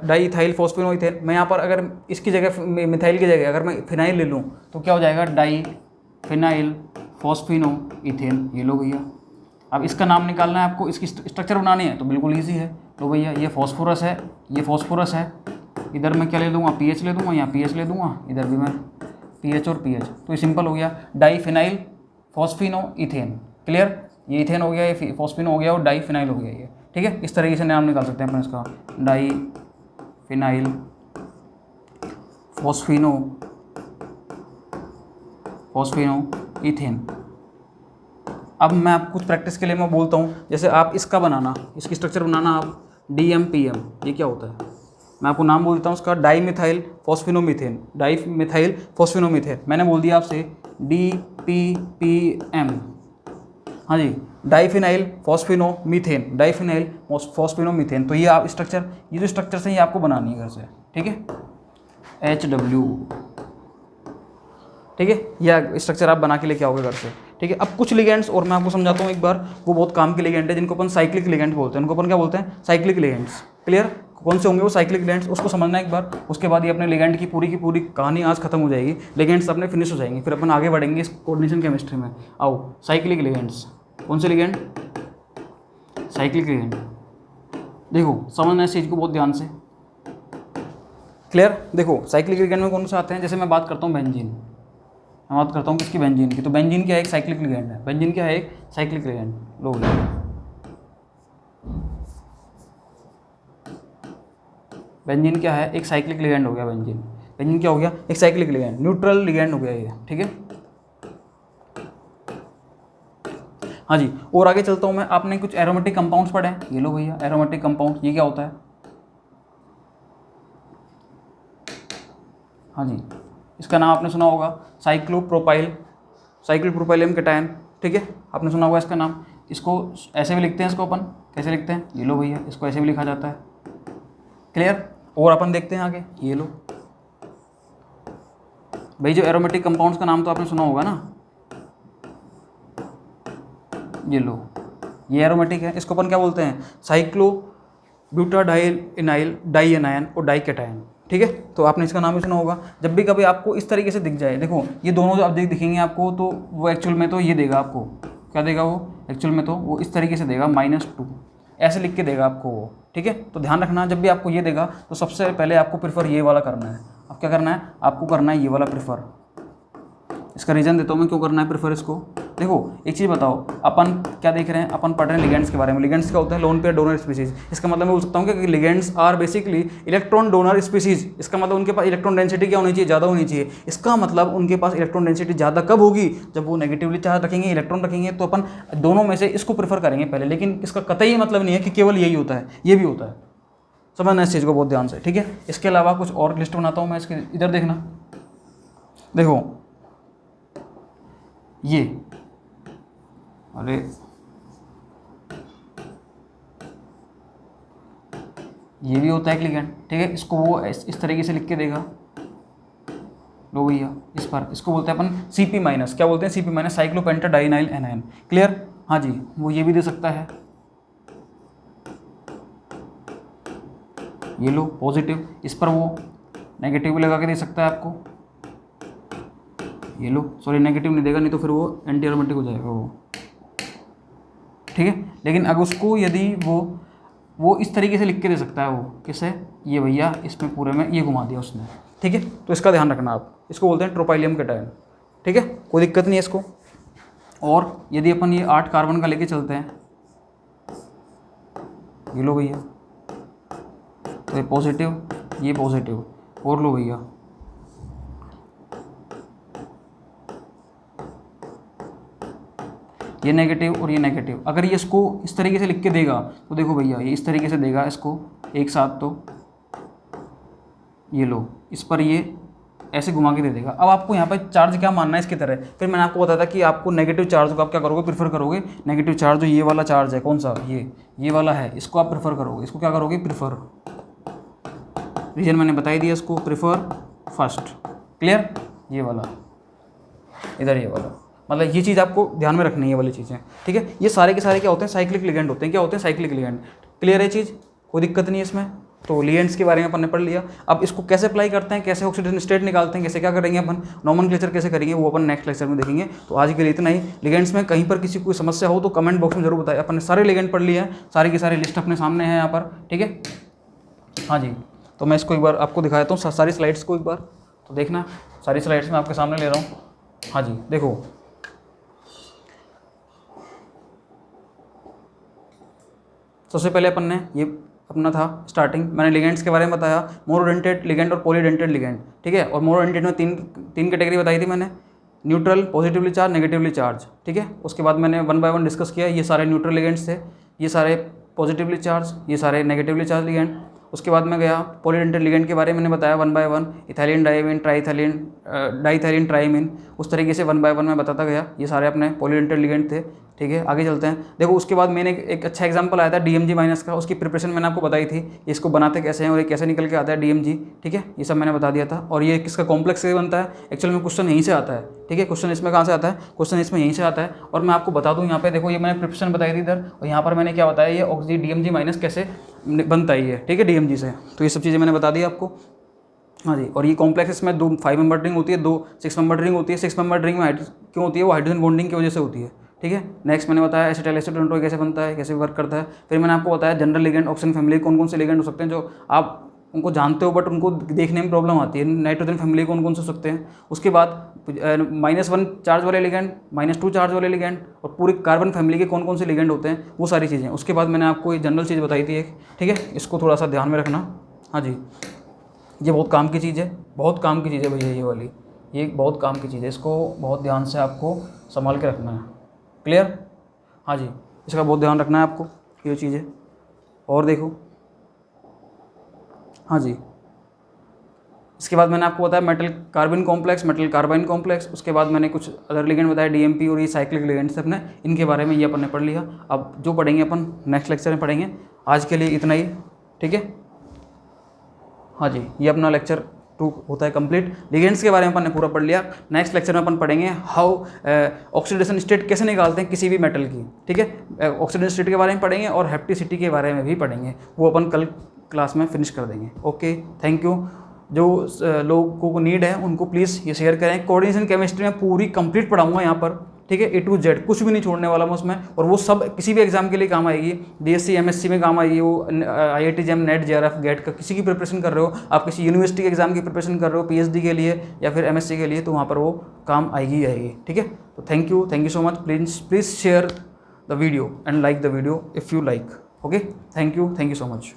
डाई इथाइल फॉस्फेनोइथेन। मैं यहाँ पर अगर इसकी जगह मिथाइल की जगह अगर मैं फिनाइल ले लूँ तो क्या हो जाएगा? Di phenyl phosphinoethane. ये लो भैया। अब इसका नाम निकालना है आपको, इसकी स्ट्रक्चर बनानी है तो बिल्कुल ईजी है। लो भैया, ये फॉस्फोरस है, ये फॉस्फोरस है, इधर मैं क्या ले लूँगा? PH ले दूँगा, यहाँ PH ले दूँगा, इधर भी मैं PH और PH। तो ये सिंपल हो गया, डाई फिनाइल फॉस्फिनोइथेन। क्लियर? ये इथेन हो गया, ये फॉस्फिनो हो गया और डाई फिनाइल हो गया ये। ठीक है, इस तरीके से नाम निकाल सकते हैं अपन इसका, डाई फिनाइल फॉस्फिनोइथेन। अब मैं आपको कुछ प्रैक्टिस के लिए मैं बोलता हूँ, जैसे आप इसका बनाना, इसकी स्ट्रक्चर बनाना आप, DMPM। ये क्या होता है? मैं आपको नाम बोल देता हूँ उसका, डाई मिथाइल फॉस्फिनोमीथेन, डाई मिथाइल फॉस्फिनोमीथेन। मैंने बोल दिया आपसे DPPM। हाँ जी, डाईफिनाइल फॉस्फिनोमीथेन, डाईफिनाइल फॉस्फिनोमीथेन। तो ये आप स्ट्रक्चर, ये जो स्ट्रक्चर से ये आपको बनानी है घर से। ठीक है, HW। ठीक है, यह स्ट्रक्चर आप बना के लेके आओगे घर से। ठीक है, अब कुछ लिगेंड्स और मैं आपको समझाता हूँ एक बार, वो बहुत काम के लिगेंड है जिनको अपन साइक्लिक लिगेंड बोलते हैं। उनको अपन क्या बोलते हैं? Cyclic ligands. क्लियर? कौन से होंगे वो साइक्लिक लिगेंड्स, उसको समझना एक बार। उसके बाद ये अपने लिगेंड की पूरी कहानी आज खत्म हो जाएगी, लिगेंड्स अपने फिनिश हो जाएंगे, फिर अपन आगे बढ़ेंगे इस कोऑर्डिनेशन केमिस्ट्री में। आओ, साइक्लिक लिगेंड्स। कौन से लिगेंड? Cyclic ligand. देखो समझना इस चीज़ को बहुत ध्यान से। क्लियर? देखो साइक्लिक लिगेंड में कौन से आते हैं? जैसे मैं बात करता हूँ बेंजीन, मैं बात करता हूँ किसकी? बेंजीन की। तो बेंजीन क्या है? एक साइक्लिक लिगेंड है। बेंजीन क्या है? एक साइक्लिक लिगेंड। लो, बेंजीन क्या है? एक साइक्लिक लिगेंड हो गया बेंजीन। बेंजीन क्या हो गया? एक साइक्लिक लिगेंड, न्यूट्रल लिगेंड हो गया ये। ठीक है, हाँ जी। और आगे चलता हूँ मैं। आपने कुछ एरोमेटिक कंपाउंड्स पढ़े हैं, ये लो भैया, एरोमेटिक कंपाउंड। ये क्या होता है? हाँ जी, इसका नाम आपने सुना होगा, साइक्लोप्रोपाइल, साइक्लोप्रोपाइलियम कैटायन। ठीक है, आपने सुना होगा इसका नाम। इसको ऐसे भी लिखते हैं, इसको अपन कैसे लिखते हैं? ये लो भैया, इसको ऐसे भी लिखा जाता है। क्लियर? और अपन देखते हैं आगे, ये लो भाई, जो एरोमेटिक कंपाउंड्स का नाम तो आपने सुना होगा ना, ये लो, ये एरोमेटिक है। इसको अपन क्या बोलते हैं? साइक्लो ब्यूटाडाइल इनाइल डाइएनायन और डाइकेटायन। ठीक है, तो आपने इसका नाम भी सुना होगा। जब भी कभी आपको इस तरीके से दिख जाए, देखो ये दोनों जो अब दिखेंगे आपको, तो वो एक्चुअल में तो ये देगा आपको, क्या देगा वो? एक्चुअल में तो वो इस तरीके से देगा, -2 ऐसे लिख के देगा आपको वो। ठीक है, तो ध्यान रखना, जब भी आपको ये देगा तो सबसे पहले आपको प्रेफर ये वाला करना है। अब क्या करना है? आपको करना है ये वाला प्रेफर। इसका रीज़न देता हूँ मैं क्यों करना है प्रेफर इसको। देखो एक चीज़ बताओ, अपन क्या देख रहे हैं? अपन पढ़ रहे हैं लिगेंड्स के बारे में। लिगेंड्स क्या होता है? Lone pair donor species. इसका मतलब मैं बोल सकता हूँ कि ligands are basically electron donor species. इसका मतलब उनके पास इलेक्ट्रॉन डेंसिटी क्या होनी चाहिए? ज़्यादा होनी चाहिए। इसका मतलब उनके पास इलेक्ट्रॉन डेंसिटी ज़्यादा कब होगी? जब वो नेगेटिवली चार्ज रखेंगे, इलेक्ट्रॉन रखेंगे। तो अपन दोनों में से इसको प्रेफर करेंगे पहले, लेकिन इसका कतई मतलब नहीं है कि केवल यही होता है, ये भी होता है। समझना इस चीज़ को बहुत ध्यान से। ठीक है, इसके अलावा कुछ और लिस्ट बनाता हूँ मैं इसके, इधर देखना। देखो ये, अरे ये भी होता है एक लिगेंड। ठीक है, इसको वो इस तरीके से लिख के देगा। लो भैया, इस पर इसको बोलते हैं अपन Cp-। क्या बोलते हैं? Cp-, cyclopentadienyl anion. क्लियर? हाँ जी, वो ये भी दे सकता है। ये लो पॉजिटिव, इस पर वो नेगेटिव भी लगा के दे सकता है आपको। ये लो, सॉरी नेगेटिव नहीं देगा, नहीं तो फिर वो एंटी एरोमेटिक हो जाएगा वो। ठीक है, लेकिन अगर उसको यदि वो इस तरीके से लिख के दे सकता है। वो किसे? ये भैया, इसमें पूरे में ये घुमा दिया उसने। ठीक है, तो इसका ध्यान रखना आप। इसको बोलते हैं ट्रोपाइलियम कैटायन। ठीक है, कोई दिक्कत नहीं है इसको। और यदि अपन ये 8 कार्बन का लेके चलते हैं, ये लो भैया, तो ये पॉजिटिव, ये पॉजिटिव, और लो भैया, ये नेगेटिव और ये नेगेटिव। अगर ये इसको इस तरीके से लिख के देगा तो देखो भैया, ये इस तरीके से देगा इसको एक साथ। तो ये लो, इस पर ये ऐसे घुमा के दे देगा। अब आपको यहाँ पे चार्ज क्या मानना है इसकी तरह, फिर मैंने आपको बताया था कि आपको नेगेटिव चार्ज को आप क्या करोगे, प्रीफर करोगे। नेगेटिव चार्ज जो ये वाला चार्ज है, कौन सा, ये वाला है, इसको आप प्रीफर करोगे। इसको क्या करोगे, प्रीफर, रीजन मैंने बता ही दिया, इसको प्रीफर फर्स्ट। क्लियर, ये वाला इधर, ये वाला, मतलब ये चीज़ आपको ध्यान में रखनी है, ये वाली चीज़ें, ठीक है। ये सारे के सारे क्या होते हैं, साइक्लिक लिगेंड होते हैं। क्या होते हैं, साइक्लिक लिगेंड। क्लियर है चीज़, कोई दिक्कत नहीं है इसमें। तो लिगेंड्स के बारे में अपन ने पढ़ लिया। अब इसको कैसे अप्लाई करते हैं, कैसे ऑक्सीडेशन स्टेट निकालते हैं, कैसे क्या करेंगे अपन, नॉमेनक्लेचर कैसे करेंगे, वो अपन नेक्स्ट लेक्चर में देखेंगे। तो आज के लिए इतना ही। लिगेंड्स में कहीं पर किसी कोई समस्या हो तो कमेंट बॉक्स में जरूर बताएं। अपन ने सारे लिगेंड पढ़ लिए हैं, सारी की सारी लिस्ट अपने सामने है यहाँ पर, ठीक है। हाँ जी, तो मैं इसको एक बार आपको दिखा देता हूँ, सारी स्लाइड्स को एक बार तो देखना। सारी स्लाइड्स मैं आपके सामने ले रहा हूँ। हाँ जी, देखो, सबसे पहले अपन ने ये अपना था स्टार्टिंग, मैंने लिगेंड्स के बारे में बताया, मोनोडेंटेड लिगेंड और पॉलीडेंटेड लिगेंड, ठीक है। और मोनोडेंटेड में तीन कैटेगरी बताई थी मैंने, neutral, positively charge, negatively charge, ठीक है। उसके बाद मैंने 1 बाय 1 डिस्कस किया, ये सारे न्यूट्रल लिगेंड्स थे, ये सारे पॉजिटिवली चार्ज, ये सारे नेगेटिवली चार्ज लिगेंड। उसके बाद मैं गया पॉलीडेंटेड लिगेंड के बारे में मैंने बताया 1 by 1, ethylene diamine, diethylene triamine, उस तरीके से 1 बाय 1 मैं बताता गया। ये सारे अपने पॉलीडेंटेड लिगेंड थे, ठीक है। आगे चलते हैं। देखो, उसके बाद मैंने एक अच्छा एग्जांपल आया था DMG माइनस का, उसकी प्रिपरेशन मैंने आपको बताई थी, इसको बनाते कैसे हैं और ये कैसे निकल के आता है DMG, ठीक है। ये सब मैंने बता दिया था। और ये किसका कॉम्प्लेक्स से बनता है, एक्चुअल में क्वेश्चन यहीं से आता है, ठीक है। क्वेश्चन इसमें कहाँ से आता है, क्वेश्चन इसमें यहीं से आता है। और मैं आपको बता दूँ यहाँ पे, देखो ये मैंने प्रिपरेशन बताई थी इधर, और यहाँ पर मैंने क्या बताया, ये ऑक्सी DMG माइनस कैसे बनता है ये, ठीक है, DMG से। तो ये सब चीज़ें मैंने बता दी आपको। हाँ जी, और ये कॉम्प्लेक्स इसमें 2 5 मेंबर रिंग होती है, 2 6 मेंबर रिंग होती है। 6 मेंबर रिंग में क्यों होती है, वो हाइड्रोजन बॉन्डिंग की वजह से होती है, ठीक है। नेक्स्ट मैंने बताया एसिटाइल एसीटोन कैसे बनता है, कैसे वर्क करता है। फिर मैंने आपको बताया जनरल लिगेंड, ऑक्सीजन फैमिली कौन कौन से लिगेंड हो सकते हैं जो आप उनको जानते हो बट उनको देखने में प्रॉब्लम आती है। नाइट्रोजन फैमिली कौन कौन से हो सकते हैं। उसके बाद -1 चार्ज वाले लिगेंड, -2 चार्ज वाले लिगेंड, और पूरी कार्बन फैमिली के कौन कौन से लिगेंड होते हैं, वो सारी चीज़ें। उसके बाद मैंने आपको एक जनरल चीज़ बताई थी एक, ठीक है, इसको थोड़ा सा ध्यान में रखना। हाँ जी, ये बहुत काम की चीज़ है, बहुत काम की चीज़ है भैया, ये वाली, ये बहुत काम की चीज़ है, इसको बहुत ध्यान से आपको संभाल के रखना है। क्लियर, हाँ जी, इसका बहुत ध्यान रखना है आपको, ये चीज़ है। और देखो, हाँ जी, इसके बाद मैंने आपको बताया metal carbon complex, metal carbyne complex. उसके बाद मैंने कुछ अदर लिगेंड बताया, DMP और ये साइक्लिक लिगेंड्स अपने, इनके बारे में ये अपन ने पढ़ लिया। अब जो पढ़ेंगे अपन नेक्स्ट लेक्चर में पढ़ेंगे। आज के लिए इतना ही, ठीक है। हाँ जी, ये अपना लेक्चर 2 होता है कंप्लीट। लिगेंड्स के बारे में अपन ने पूरा पढ़ लिया। नेक्स्ट लेक्चर में अपन पढ़ेंगे हाउ ऑक्सीडेशन स्टेट कैसे निकालते हैं किसी भी मेटल की, ठीक है। ऑक्सीडेशन स्टेट के बारे में पढ़ेंगे और हेप्टिसिटी के बारे में भी पढ़ेंगे, वो अपन कल क्लास में फिनिश कर देंगे। Okay, thank you. जो लोगों को नीड है उनको प्लीज़ ये शेयर करें। कोऑर्डिनेशन केमिस्ट्री में पूरी कंप्लीट पढ़ाऊंगा यहाँ पर, ठीक है, A to Z, कुछ भी नहीं छोड़ने वाला मैं उसमें। और वो सब किसी भी एग्जाम के लिए काम आएगी, DSC MSc में काम आएगी, वो IIT JEM NET JRF GATE का किसी की प्रिपरेशन कर रहे हो आप, किसी यूनिवर्सिटी के एग्जाम की प्रिपरेशन कर रहे हो PhD के लिए या फिर MSc के लिए, तो वहाँ पर वो काम आएगी आएगी, ठीक है। तो thank you so much. Please share the video and like the video if you like. Okay, thank you so much.